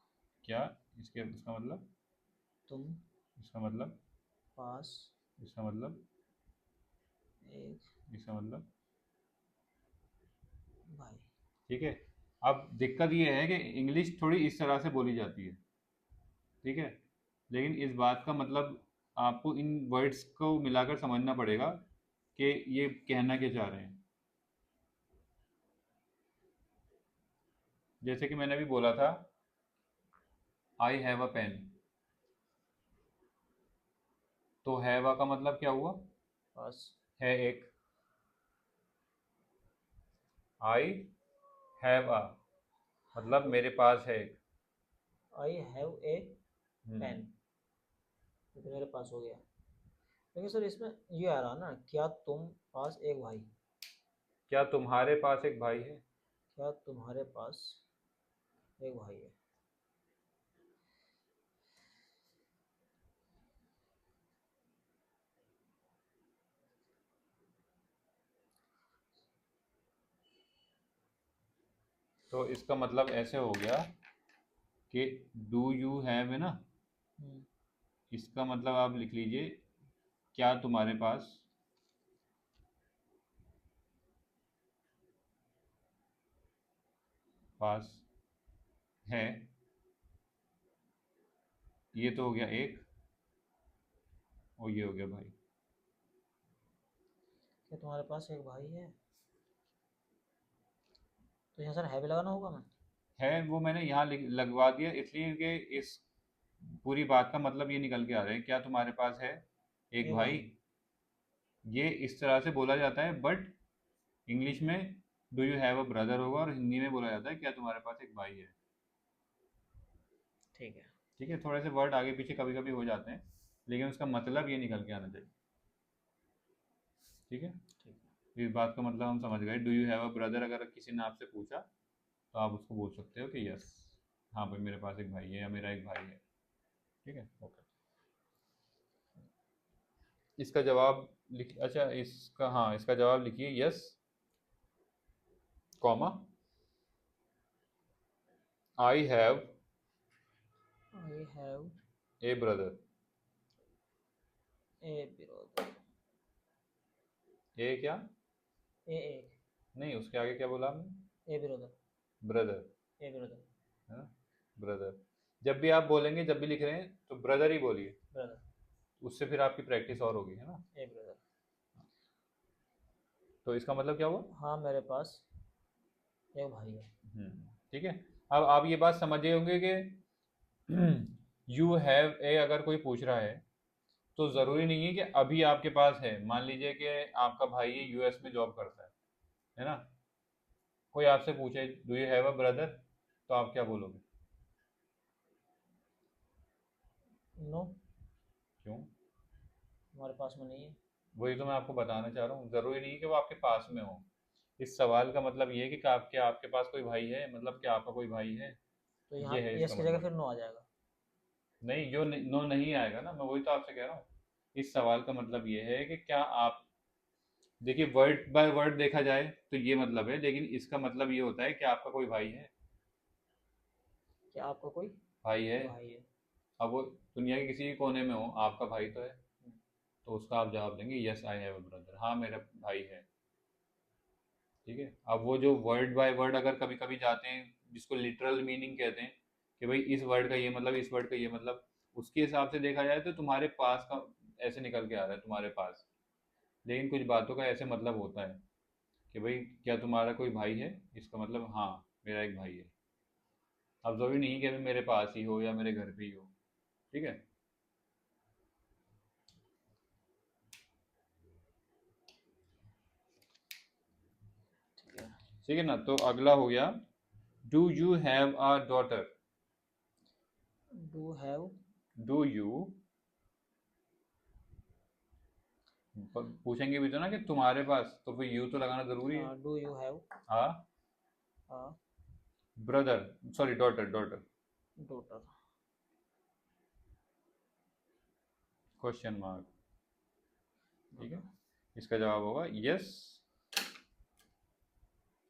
क्या, इसके इसका मतलब, तुम इसका मतलब, पास इसका मतलब, एक इसका मतलब, भाई। ठीक है। अब दिक्कत ये है कि इंग्लिश थोड़ी इस तरह से बोली जाती है, ठीक है, लेकिन इस बात का मतलब आपको इन वर्ड्स को मिलाकर समझना पड़ेगा कि ये कहना क्या चाह रहे हैं। जैसे कि मैंने अभी बोला था आई हैव अ पेन, तो हैव अ का मतलब क्या हुआ, पास। है एक, आई हैव अ मतलब मेरे पास है एक। आई हैव ए हम्म, पेन, तो मेरे पास हो गया। लेकिन सर इसमें ये आ रहा ना, क्या तुम पास एक भाई? क्या तुम्हारे पास एक भाई है। क्या तुम्हारे पास एक भाई है? तो इसका मतलब ऐसे हो गया कि डू यू हैव है ना, हम्म, इसका मतलब आप लिख लीजिए क्या तुम्हारे पास, पास है, ये तो हो गया एक, और ये हो गया भाई। क्या तुम्हारे पास एक भाई है? तो यहाँ सर है भी लगाना होगा मैं? है वो मैंने यहाँ लगवा दिया इसलिए कि इस पूरी बात का मतलब ये निकल के आ रहा है, क्या तुम्हारे पास है एक एक भाई। भाई। ये इस तरह से बोला जाता है, बट इंग्लिश में do you have a brother होगा, और हिंदी में बोला जाता है क्या तुम्हारे पास एक भाई है। ठीक है। ठीक है, थोड़े से वर्ड आगे पीछे कभी कभी हो जाते हैं, लेकिन उसका मतलब ये निकल के आना चाहिए। ठीक है, ठीक है। इस बात का मतलब हम समझ गए। Do you have a brother अगर किसी ने आपसे पूछा तो आप उसको बोल सकते हो कि यस, हाँ भाई मेरे पास एक भाई है या मेरा एक भाई है। ठीक है, ओके। इसका जवाब लिख, अच्छा इसका, हाँ इसका जवाब लिखिए yes comma I have I have a brother. A brother. A क्या? ए एक। नहीं, उसके आगे क्या बोला आपने? A brother. Brother, a brother. है ना, ब्रदर। जब भी आप बोलेंगे, जब भी लिख रहे हैं तो ब्रदर ही बोलिए, ब्रदर। उससे फिर आपकी प्रैक्टिस और होगी, है ना। ए ब्रदर। तो इसका मतलब क्या हुआ? हाँ मेरे पास एक भाई है। ठीक है। अब आप ये बात समझे होंगे कि यू हैव ए अगर कोई पूछ रहा है तो ज़रूरी नहीं है कि अभी आपके पास है। मान लीजिए कि आपका भाई यूएस में जॉब करता है ना, कोई आपसे पूछे do you have a brother, तो आप क्या बोलोगे? नो। क्यों? हमारे पास में नहीं है। वही तो मैं आपको बताना चाह रहा हूँ, ज़रूरी नहीं है कि वो आपके पास में हो। इस सवाल का मतलब ये है कि क्या आपके पास कोई भाई है, मतलब क्या आपका कोई भाई है, तो ये यहाँ है यस इसका की जगह मतलब। फिर नो आ जाएगा। नहीं, नो नहीं आएगा ना, मैं वही तो आपसे कह रहा हूँ। इस सवाल का मतलब ये है कि क्या आप, देखिए वर्ड बाय वर्ड देखा जाए तो ये मतलब है, लेकिन इसका मतलब ये होता है कि आपका कोई भाई है। क्या आपका कोई भाई है। भाई है? अब वो दुनिया के किसी भी कोने में हो, आपका भाई तो है। हम्म। तो उसका आप जवाब देंगे yes I have a brother, हाँ मेरा भाई है। ठीक है। अब वो जो वर्ड बाय वर्ड अगर कभी कभी जाते हैं, जिसको लिटरल मीनिंग कहते हैं, कि भाई इस वर्ड का ये मतलब, इस वर्ड का ये मतलब, उसके हिसाब से देखा जाए तो तुम्हारे पास का ऐसे निकल के आ रहा है, तुम्हारे पास। लेकिन कुछ बातों का ऐसे मतलब होता है कि भाई क्या तुम्हारा कोई भाई है, इसका मतलब हाँ मेरा एक भाई है। अब जरूरी नहीं कि अभी मेरे पास ही हो या मेरे घर पे ही हो। ठीक है। ठीक है। ठीक है ना, तो अगला हो गया do you have a daughter. Do have. Do you, पूछेंगे भी तो ना कि तुम्हारे पास, तो फिर यू तो लगाना जरूरी है। डू यू हैव हाँ, a brother, sorry daughter, daughter, daughter. Question mark. ठीक है, डॉटर। इसका जवाब होगा yes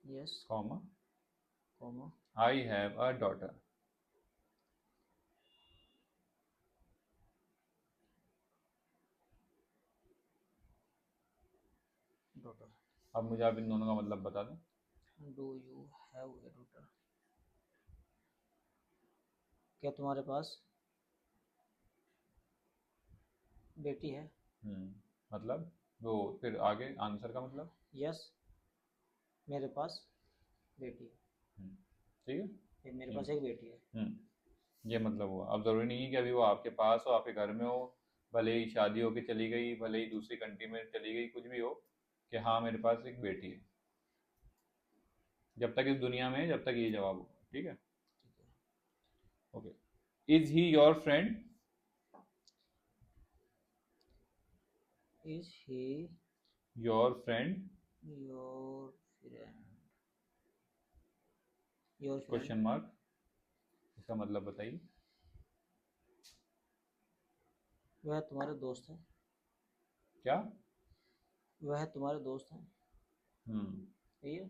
yes comma comma I have a daughter. Daughter. अब मुझे आप इन दोनों का मतलब बता दें। Do you have A daughter. क्या तुम्हारे पास बेटी है? मतलब वो फिर आगे आंसर का मतलब। यस मेरे पास बेटी है। हम्म, ठीक है। मेरे ये पास एक बेटी है। ये मतलब हुआ। अब ज़रूरी नहीं है कि अभी वो आपके पास हो, आपके घर में हो, भले ही शादी होके चली गई, भले ही दूसरी कंट्री में चली गई, कुछ भी हो, कि हाँ मेरे पास एक बेटी है। जब तक इस दुनिया में है, जब तक ये जवाब होगा। ठीक है, ठीक है। Okay. Is he your friend? Is he your friend, your friend? Your friend. Question mark, इसका मतलब बताइए। वह तुम्हारे दोस्त है। क्या? वह तुम्हारे दोस्त है। हम्म, सही है।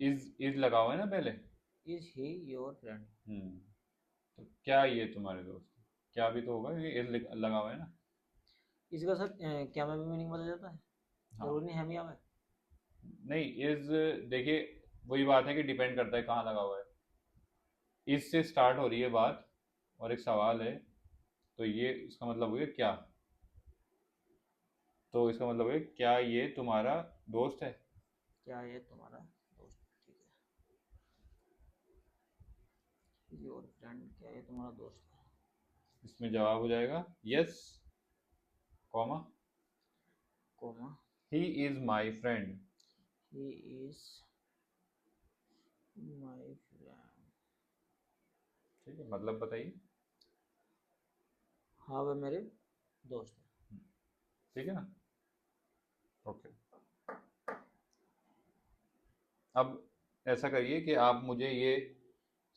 इज लगा हुआ है ना पहले। Is he your friend? हम्म, तो क्या ये तुम्हारे दोस्त? क्या भी तो होगा, ये इज लगा हुआ है ना। इसका सर क्या में भी मीनिंग बदल जाता है? हाँ, जरूरी नहीं है मियाँ में। नहीं इज, देखिए वही बात है कि डिपेंड करता है कहाँ लगा हुआ है। इससे स्टार्ट हो रही है बात और एक सवाल है, तो ये इसका मतलब हो गया क्या। तो इसका मतलब है क्या ये तुम्हारा दोस्त है। क्या ये तुम्हारा दोस्त? ठीक है। योर फ्रेंड क्या ये तुम्हारा दोस्त है? इसमें जवाब हो जाएगा yes comma coma he is my friend. He is my friend. ठीक है, मतलब बताइए। हाँ वह मेरे दोस्त है। ठीक है ना? ओके। अब ऐसा करिए कि आप मुझे ये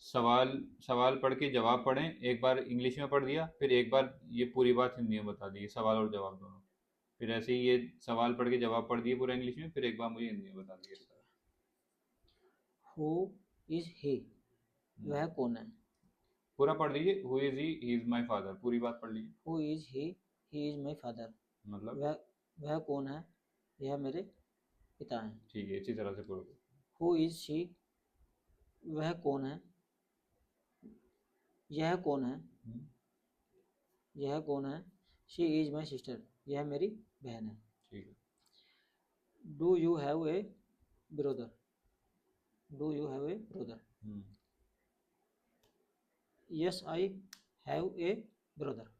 सवाल सवाल पढ़ के जवाब पढ़ें। एक बार इंग्लिश में पढ़ दिया, फिर एक बार ये पूरी बात हिंदी में बता दी, सवाल और जवाब दोनों। फिर ऐसे ही ये सवाल पढ़ के जवाब पढ़ दिए पूरा इंग्लिश में, फिर एक बार मुझे हिंदी में बता दिए। हु इज ही, वह कौन है। पूरा पढ़ लीजिए। Who is he is my father, पूरी बात पढ़ लीजिए। Who is he is my father. मतलब वह कौन है, यह मेरे पिता हैं। ठीक है, इसी तरह से पूरा। हु इज शी, वह कौन है, यह कौन है, यह कौन है। शी इज माई सिस्टर, यह मेरी बहन है। ठीक है। Do you have a brother, do you have a brother. Yes I have a brother.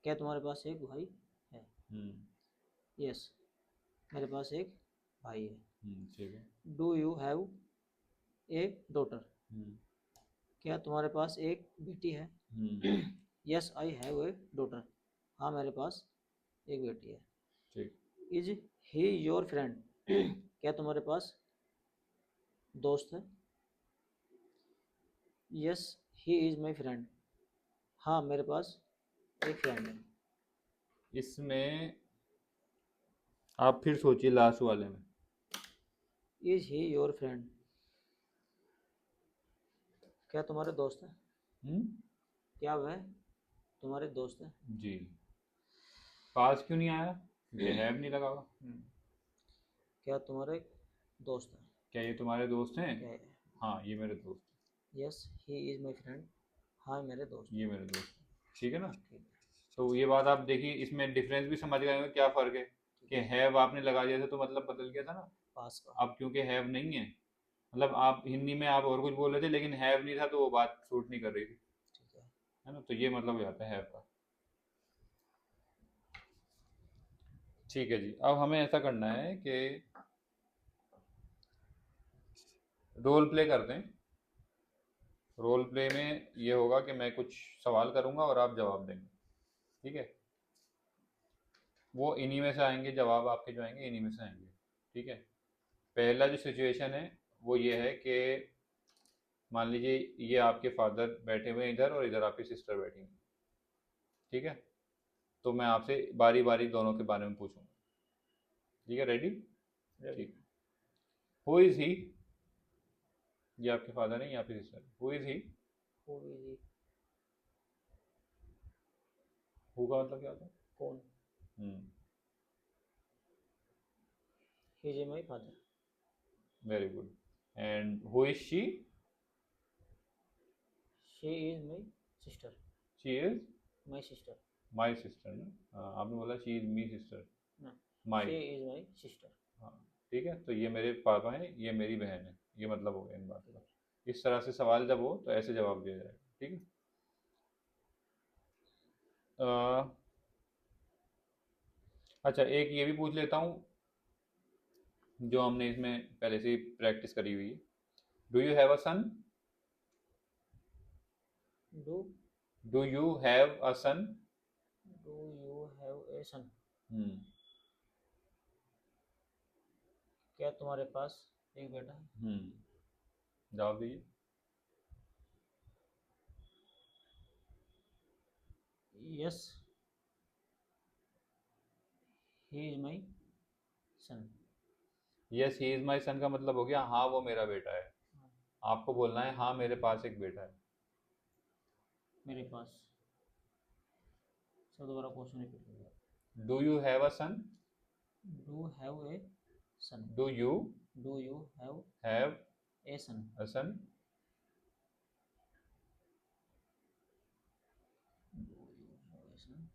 क्या तुम्हारे पास एक भाई है। यस, मेरे पास एक भाई है। ठीक है। Do you have A daughter, क्या तुम्हारे पास एक बेटी है। Yes I have A daughter, हाँ मेरे पास एक बेटी है। ठीक। इज ही योर फ्रेंड, क्या तुम्हारे पास दोस्त है। Yes he is my friend, हाँ मेरे पास एक फ्रेंड है। इसमें आप फिर सोचिए लास्ट वाले में। इज ही योर फ्रेंड, क्या तुम्हारे दोस्त है। क्या वह तुम्हारे दोस्त है। जी। पास क्यों नहीं आया? क्योंकि हैव नहीं लगा हुआ। क्या तुम्हारे दोस्त है। क्या ये तुम्हारे दोस्त हैं? क्या है। हाँ, ये मेरे दोस्त हैं। Yes he is my friend, हाँ मेरे दोस्त। ये मेरे दोस्त हैं। ठीक है ना? ठीक है। तो ये बात आप देखिए, इसमें डिफरेंस भी समझ गए होंगे क्या फ़र्क है कि हैव आपने लगा दिया था तो मतलब बदल गया था ना। पास का। अब क्योंकि हैव नहीं है, मतलब आप हिंदी में आप और कुछ बोल रहे थे लेकिन हैव नहीं था तो वो बात सूट नहीं कर रही थी। ठीक है ना? तो ये मतलब हो जाता है हैव का। ठीक है जी। अब हमें ऐसा करना है कि रोल प्ले करते हैं। रोल प्ले में ये होगा कि मैं कुछ सवाल करूंगा और आप जवाब देंगे। ठीक है? वो इन्हीं में से आएंगे, जवाब आपके जो आएंगे इन्हीं में से आएंगे। ठीक है? पहला जो सिचुएशन है वो ये है कि मान लीजिए ये आपके फादर बैठे हुए हैं इधर और इधर आपकी सिस्टर बैठी हुई। ठीक है? तो मैं आपसे बारी बारी दोनों के बारे में पूछूंगा। ठीक है? रेडी? ठीक। हु इज ही, ये आपके फादर है, ये आपकी सिस्टर है। हु इज ही, हु का मतलब क्या होता है? कौन। Hmm, he is my father. Very good. And who is she? She is my sister. She is my sister. My sister ना? हाँ, आपने बोला शी इज मी सिस्टर। ना, my. She is my sister. हाँ। ठीक है, तो ये मेरे पापा हैं, ये मेरी बहन है। ये मतलब हो गया इन बात का। इस तरह से सवाल जब हो तो ऐसे जवाब दिया जाएगा। ठीक है? अच्छा, एक ये भी पूछ लेता हूँ जो हमने इसमें पहले से ही प्रैक्टिस करी हुई है। Do you have a son? Do do you have a son? Do you have a son, क्या तुम्हारे पास एक बेटा है। जवाब दीजिए। Yes he is my son. Yes he is my son का मतलब हो गया हाँ वो मेरा बेटा है। आपको बोलना है हाँ मेरे पास एक बेटा है। मेरे पास, सब दोबारा क्वेश्चन रिपीट करो। Do you have a son? Do have a son. Do you do you have have a son. A son? Do you have a son.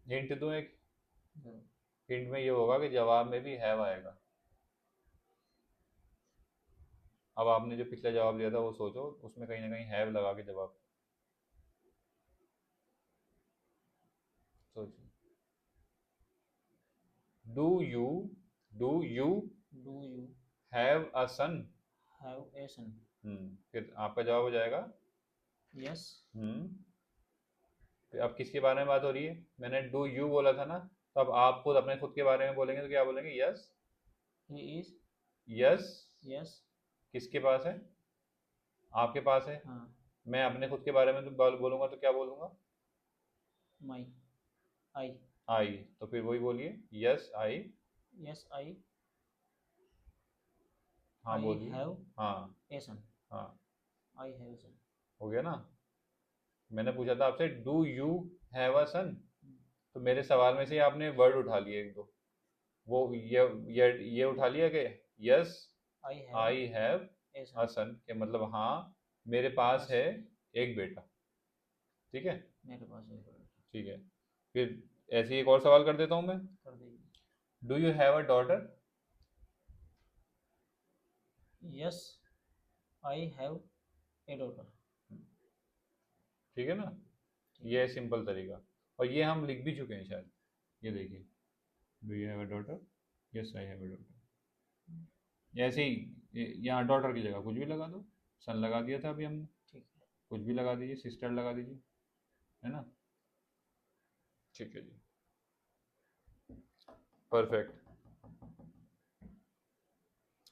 Hint दूं एक? हिंट में ये होगा कि जवाब में भी हैव आएगा। अब आपने जो पिछला जवाब दिया था वो सोचो, उसमें कहीं ना कहीं हैव लगा के जवाब सोचो। Do you do you have a son? Have a son. फिर आपका जवाब हो जाएगा यस फिर अब किसके बारे में बात हो रही है? मैंने डू यू बोला था ना, तो अब आप खुद अपने खुद के बारे में बोलेंगे तो क्या बोलेंगे? Yes he is yes yes किसके पास है? आपके पास है। हाँ मैं अपने खुद के बारे में तो बोलूंगा तो क्या बोलूंगा? माई आई आई। तो फिर वही बोलिए, यस आई। यस आई हाँ आई बोलिए। हैव हाँ ए सन हाँ आई हैव सन हो गया ना। मैंने पूछा था आपसे डू यू हैव अ सन, तो मेरे सवाल में से ही आपने वर्ड उठा लिए एक दो। वो ये उठा लिया कि यस आई हैव ए अ सन सन, के मतलब हाँ मेरे पास है एक बेटा। ठीक है मेरे पास एक और ठीक है। फिर ऐसे ही एक और सवाल कर देता हूँ मैं। कर देगी do you have a daughter? Yes I have A daughter ठीक है ना, ये है सिंपल तरीका। और ये हम लिख भी चुके हैं शायद, ये देखिए, do you have a daughter, yes I have a daughter. ऐसे ही यहाँ डॉटर की जगह कुछ भी लगा दो, सन लगा दिया था अभी हमने, ठीक है कुछ भी लगा दीजिए, सिस्टर लगा दीजिए, है ना। ठीक है जी, परफेक्ट।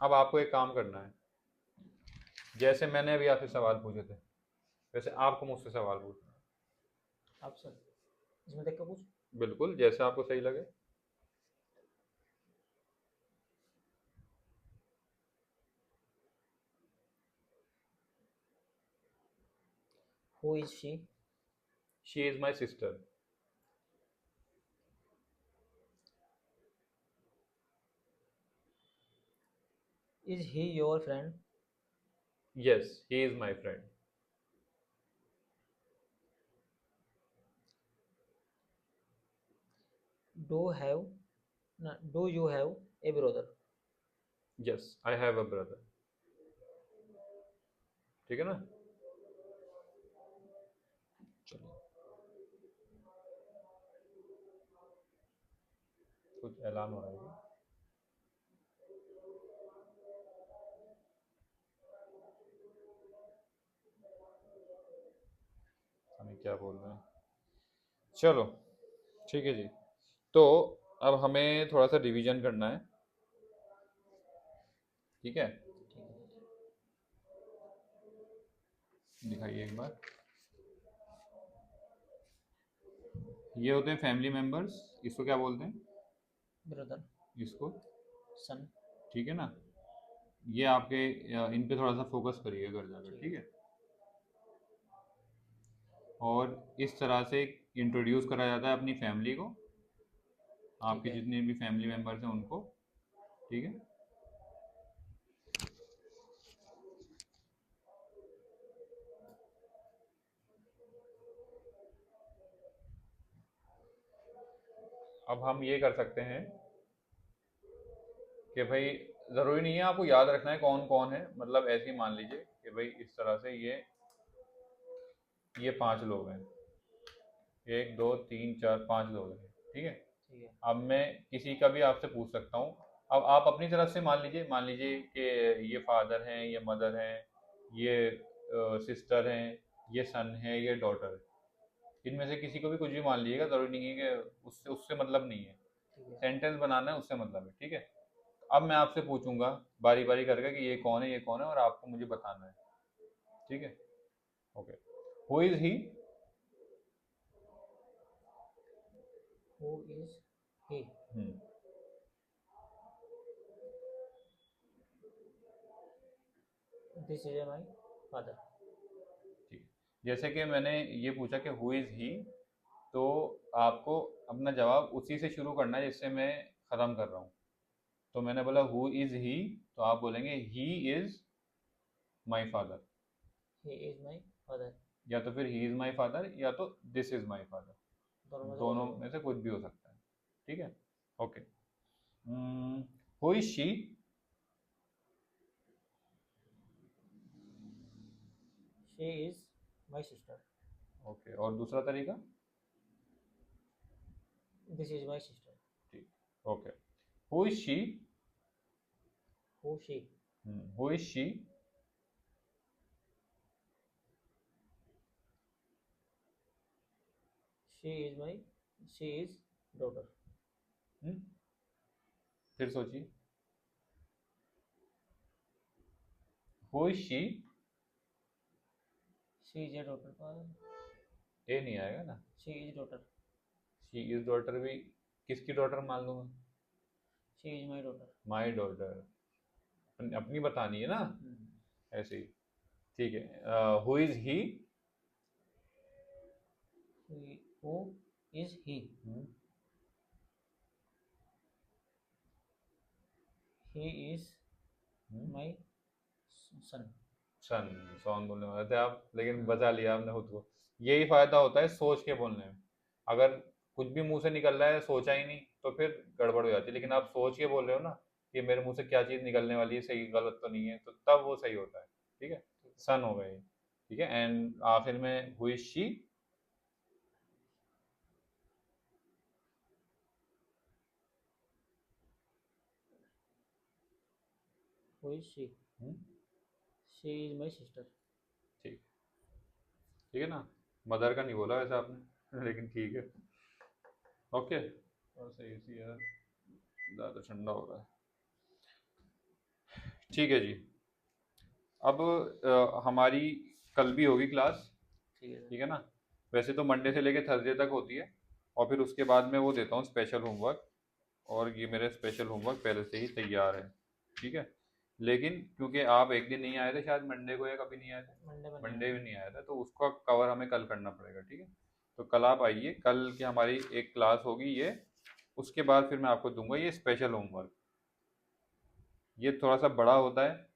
अब आपको एक काम करना है, जैसे मैंने अभी आपसे सवाल पूछे थे वैसे आपको मुझसे सवाल पूछना है। आप सर इसमें देख कर पूछ बिल्कुल, जैसे आपको सही लगे। Who is she she is my sister. Is he your friend yes he is my friend. Do have do you have a brother yes I have a brother. ठीक है ना। चलिए, कुछ ऐलान हो रहा है क्या? हमें क्या बोल रहे हैं? चलो ठीक है जी। तो अब हमें थोड़ा सा रिवीजन करना है, ठीक है। दिखाइए एक बार। ये होते हैं फैमिली मेंबर्स, इसको क्या बोलते हैं? ब्रदर इसको, सन ठीक है ना। ये आपके इन पे थोड़ा सा फोकस करिए घर जाकर, ठीक है। और इस तरह से इंट्रोड्यूस करा जाता है अपनी फैमिली को, आपके है जितने भी फैमिली मेंबर्स हैं उनको, ठीक है। अब हम ये कर सकते हैं कि भाई ज़रूरी नहीं है आपको याद रखना है कौन कौन है, मतलब ऐसे ही मान लीजिए कि भाई इस तरह से ये 5 लोग हैं, 1 2 3 4 5 लोग हैं, ठीक है। ठीक है अब मैं किसी का भी आपसे पूछ सकता हूँ। अब आप अपनी तरफ से मान लीजिए कि ये फादर हैं, ये मदर हैं, ये सिस्टर हैं, ये सन है, ये डॉटर है। इनमें से किसी को भी कुछ भी मान लीजिएगा, ज़रूरी नहीं है कि उससे उससे मतलब नहीं है, ठीक है सेंटेंस बनाना है उससे मतलब है, ठीक है। अब मैं आपसे पूछूंगा बारी बारी करके कि ये कौन है, ये कौन है, और आपको मुझे बताना है, ठीक है। Okay, who is he? Who is he this is my father ठीक है। जैसे कि मैंने ये पूछा कि हु इज ही, तो आपको अपना जवाब उसी से शुरू करना है जिससे मैं ख़त्म कर रहा हूँ। तो मैंने बोला हु इज ही, तो आप बोलेंगे ही is my father, he is my father या तो फिर ही इज माई फादर, या तो दिस इज माई फादर, दोनों में से कुछ भी हो सकता है, ठीक है। Okay, who is she? She is my sister okay, और दूसरा तरीका? दिस इज माई सिस्टर ठीक, okay. Who is she? Who she who is she? She is daughter. फिर सोचिए, who is she, she is a daughter का ए नहीं आएगा ना। She is daughter. She is daughter भी किसकी डॉटर मान लूंगा? She is my daughter. My daughter अपनी बतानी है ना, ऐसे ही। ठीक है, who is he, who is he is my son. Son, son बोलने वाले थे आप, लेकिन बचा लिया आपने खुद को। यही फायदा होता है सोच के बोलने में। अगर कुछ भी मुंह से निकल रहा है, सोचा ही नहीं, तो फिर गड़बड़ हो जाती है। लेकिन आप सोच के बोल रहे हो ना कि मेरे मुंह से क्या चीज निकलने वाली है, सही गलत तो नहीं है, तो तब वो सही होता है। ठीक है, सन हो गए। ठीक है, एंड आखिर में who is she, who is she is my sister. ठीक, ठीक है ना। मदर का नहीं बोला वैसे आपने, लेकिन ठीक है, ओके। और सही सी यार, ज़्यादा ठंडा हो रहा है। ठीक है जी। अब हमारी कल भी होगी क्लास, ठीक है ना। वैसे तो मंडे से लेके थर्सडे तक होती है, और फिर उसके बाद मैं वो देता हूँ स्पेशल होमवर्क, और ये मेरे स्पेशल होमवर्क पहले से ही तैयार है। ठीक है, लेकिन क्योंकि आप एक दिन नहीं आए थे, शायद मंडे को, या कभी नहीं आए थे, मंडे भी नहीं आया था, तो उसका कवर हमें कल करना पड़ेगा। ठीक है, तो कल आप आइए, कल की हमारी एक क्लास होगी ये, उसके बाद फिर मैं आपको दूंगा ये स्पेशल होमवर्क। ये थोड़ा सा बड़ा होता है,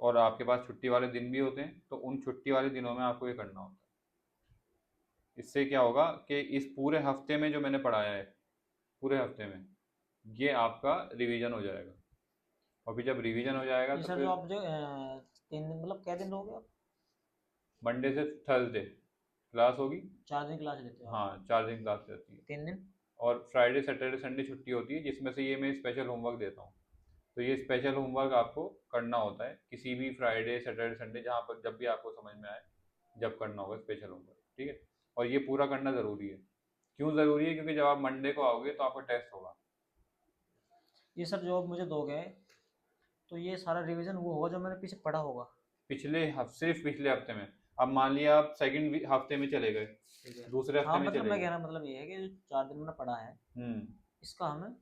और आपके पास छुट्टी वाले दिन भी होते हैं, तो उन छुट्टी वाले दिनों में आपको ये करना होता है। इससे क्या होगा कि इस पूरे हफ्ते में जो मैंने पढ़ाया है, पूरे हफ्ते में ये आपका रिवीजन हो जाएगा। और फिर जब रिवीजन हो जाएगा तो सर फिर जो आप जो 3 दिन मतलब क्या दिन लोगे आप? मंडे से थर्सडे क्लास होगी। 4 दिन क्लास लेते हो आप? हाँ, 4 दिन क्लास रहती है। 3 दिन? और फ्राइडे सैटरडे संडे छुट्टी होती है, जिसमें से ये मैं स्पेशल होमवर्क देता हूँ। तो ये स्पेशल होमवर्क आपको करना होता है किसी भी फ्राइडे सैटरडे संडे, जहाँ पर जब भी आपको समझ में आए, जब करना होगा स्पेशल होमवर्क। ठीक है, और ये पूरा करना ज़रूरी है। क्यों ज़रूरी है? क्योंकि जब आप मंडे को आओगे तो आपका टेस्ट होगा। ये सर जो आप मुझे दोगे तो ये सारा रिवीजन वो होगा जो मैंने पीछे पढ़ा होगा? सिर्फ पिछले हफ्ते में। अब मान लिया आप सेकंड हफ्ते में चले गए, ठीक है। दूसरे हफ्ते हाँ में मतलब चले मैं गए। कहना मतलब ये है कि जो 4 दिन मैंने पढ़ा है इसका हमें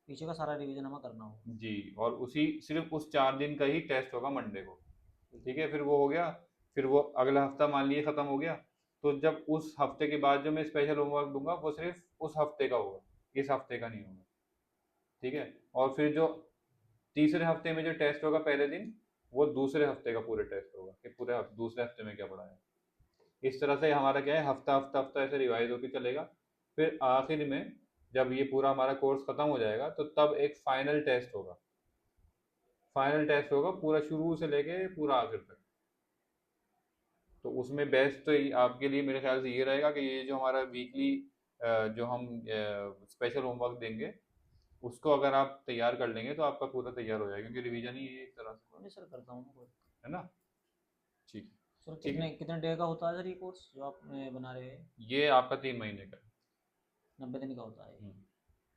पीछे का सारा रिवीजन हमें करना होगा। जी, और उसी सिर्फ उस 4 दिन का ही टेस्ट होगा मंडे को। ठीक है, फिर वो हो गया, फिर वो अगला हफ्ता मान लिए खत्म हो गया, तो जब उस हफ्ते के बाद जो मैं स्पेशल होमवर्क दूंगा वो सिर्फ उस हफ्ते का होगा, इस हफ्ते का नहीं होगा। ठीक है, और फिर जो तीसरे हफ्ते में जो टेस्ट होगा पहले दिन, वो दूसरे हफ्ते का पूरे टेस्ट होगा कि पूरे दूसरे हफ्ते में क्या पढ़ा है। इस तरह से हमारा क्या है, हफ्ता हफ्ता हफ्ता ऐसे रिवाइज होकर चलेगा। फिर आखिर में जब ये पूरा हमारा कोर्स खत्म हो जाएगा, तो तब एक फाइनल टेस्ट होगा। फाइनल टेस्ट होगा पूरा शुरू से लेके पूरा आखिर तक। तो उसमें बेस्ट तो आपके लिए मेरे ख्याल से ये रहेगा कि ये जो हमारा वीकली जो हम स्पेशल होमवर्क देंगे, उसको अगर आप तैयार कर लेंगे तो आपका पूरा तैयार हो जाएगा, क्योंकि रिवीजन ही है एक तरह से। नहीं सर करता हूँ, है ना। ठीक सर ठीक है, कितने कितने डे का होता है सर ये कोर्स जो आप बना रहे हैं? ये आपका 3 महीने का 90 दिन का होता है? है।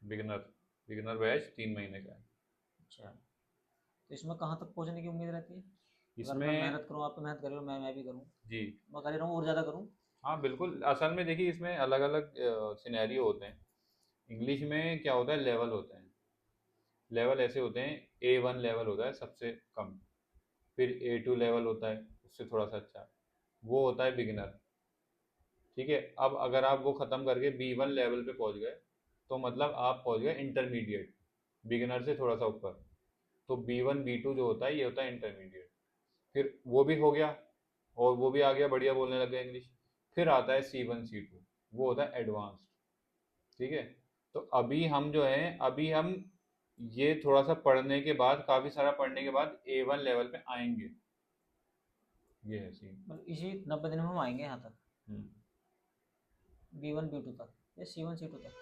बिगिनर बिगिनर बैच 3 महीने का है। अच्छा, तो इसमें कहाँ तक पहुँचने की उम्मीद रहती है? अगर मैं इसमें मेहनत करूँ, आप तो मेहनत कर रहे हो, मैं भी करूँ, जी, मैं कर ही रहा हूँ और ज़्यादा करूँ? हाँ बिल्कुल। असल में देखिए, इसमें अलग अलग सिनेरियो होते हैं। इंग्लिश में क्या होता है, लेवल होते हैं। लेवल ऐसे होते हैं, A1 लेवल होता है सबसे कम, फिर A2 लेवल होता है उससे थोड़ा सा अच्छा, वो होता है बिगिनर। ठीक है, अब अगर आप वो ख़त्म करके B1 लेवल पे पहुंच गए, तो मतलब आप पहुंच गए इंटरमीडिएट, बिगिनर से थोड़ा सा ऊपर। तो B1 B2 जो होता है, ये होता है इंटरमीडिएट। फिर वो भी हो गया, और वो भी आ गया, बढ़िया बोलने लग गया इंग्लिश। फिर आता है C1 C2, वो होता है एडवांस्ड। ठीक है, तो अभी हम जो है, अभी हम ये थोड़ा सा पढ़ने के बाद, काफ़ी सारा पढ़ने के बाद A1 लेवल पे आएंगे। ये है सीन। मतलब इसी 90 दिन में हम आएंगे यहाँ तक, B1 B2 तक या C1 C2 तक?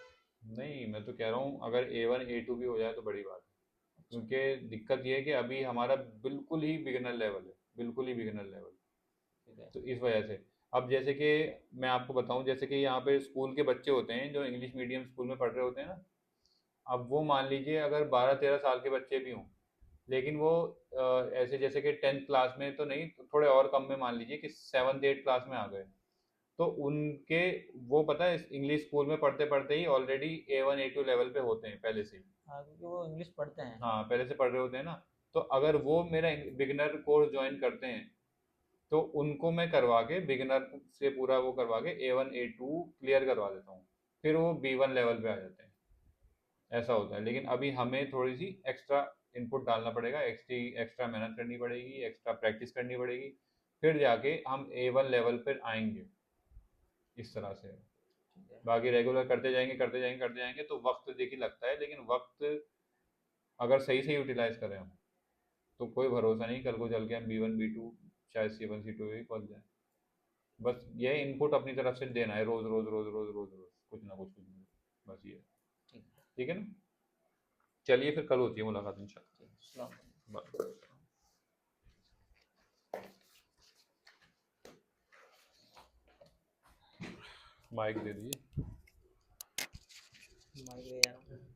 नहीं, मैं तो कह रहा हूँ अगर A1 A2 भी हो जाए तो बड़ी बात है। क्योंकि दिक्कत ये है कि अभी हमारा बिल्कुल ही बिगिनर लेवल है, बिल्कुल ही बिगिनर लेवल। ठीक है। तो इस वजह से अब जैसे कि मैं आपको बताऊं, जैसे कि यहाँ पे स्कूल के बच्चे होते हैं जो इंग्लिश मीडियम स्कूल में पढ़ रहे होते हैं ना, अब वो मान लीजिए अगर 12-13 साल के बच्चे भी हों, लेकिन वो ऐसे जैसे कि 10th क्लास में तो नहीं, तो थोड़े और कम में मान लीजिए कि 7th-8th क्लास में आ गए, तो उनके, वो पता है इंग्लिश स्कूल में पढ़ते पढ़ते ही ऑलरेडी A1 A2 लेवल पे होते हैं पहले से ही। हाँ, क्योंकि वो इंग्लिश पढ़ते हैं। हाँ, पहले से पढ़ रहे होते हैं ना। तो अगर वो मेरा बिगिनर कोर्स ज्वाइन करते हैं, तो उनको मैं करवा के बिगिनर से पूरा वो करवा के A1 A2 क्लियर करवा देता हूँ, फिर वो B1 लेवल पे आ जाते हैं। ऐसा होता है, लेकिन अभी हमें थोड़ी सी एक्स्ट्रा इनपुट डालना पड़ेगा, एक्स्ट्रा मेहनत करनी पड़ेगी, एक्स्ट्रा प्रैक्टिस करनी पड़ेगी, फिर जाके हम A1 लेवल पर आएंगे। इस तरह से ठीक है। बाकी रेगुलर करते जाएंगे करते जाएंगे करते जाएंगे, तो वक्त देखिए लगता है, लेकिन वक्त अगर सही से यूटिलाइज करें हम, तो कोई भरोसा नहीं कल को चल के हम B1 B2 शायद C1 C2 भी पहुंच जाए। बस ये इनपुट अपनी तरफ से देना है, रोज रोज रोज रोज रोज रोज कुछ ना कुछ कुछ ना कुछ, बस ये। ठीक है। ठीक है ना, चलिए फिर कल होती है मुलाकात इंशाल्लाह। ठीक, अस्सलाम वालेकुम। बाय। माइक दे दीजिए। माइक ले जा रहा हूँ।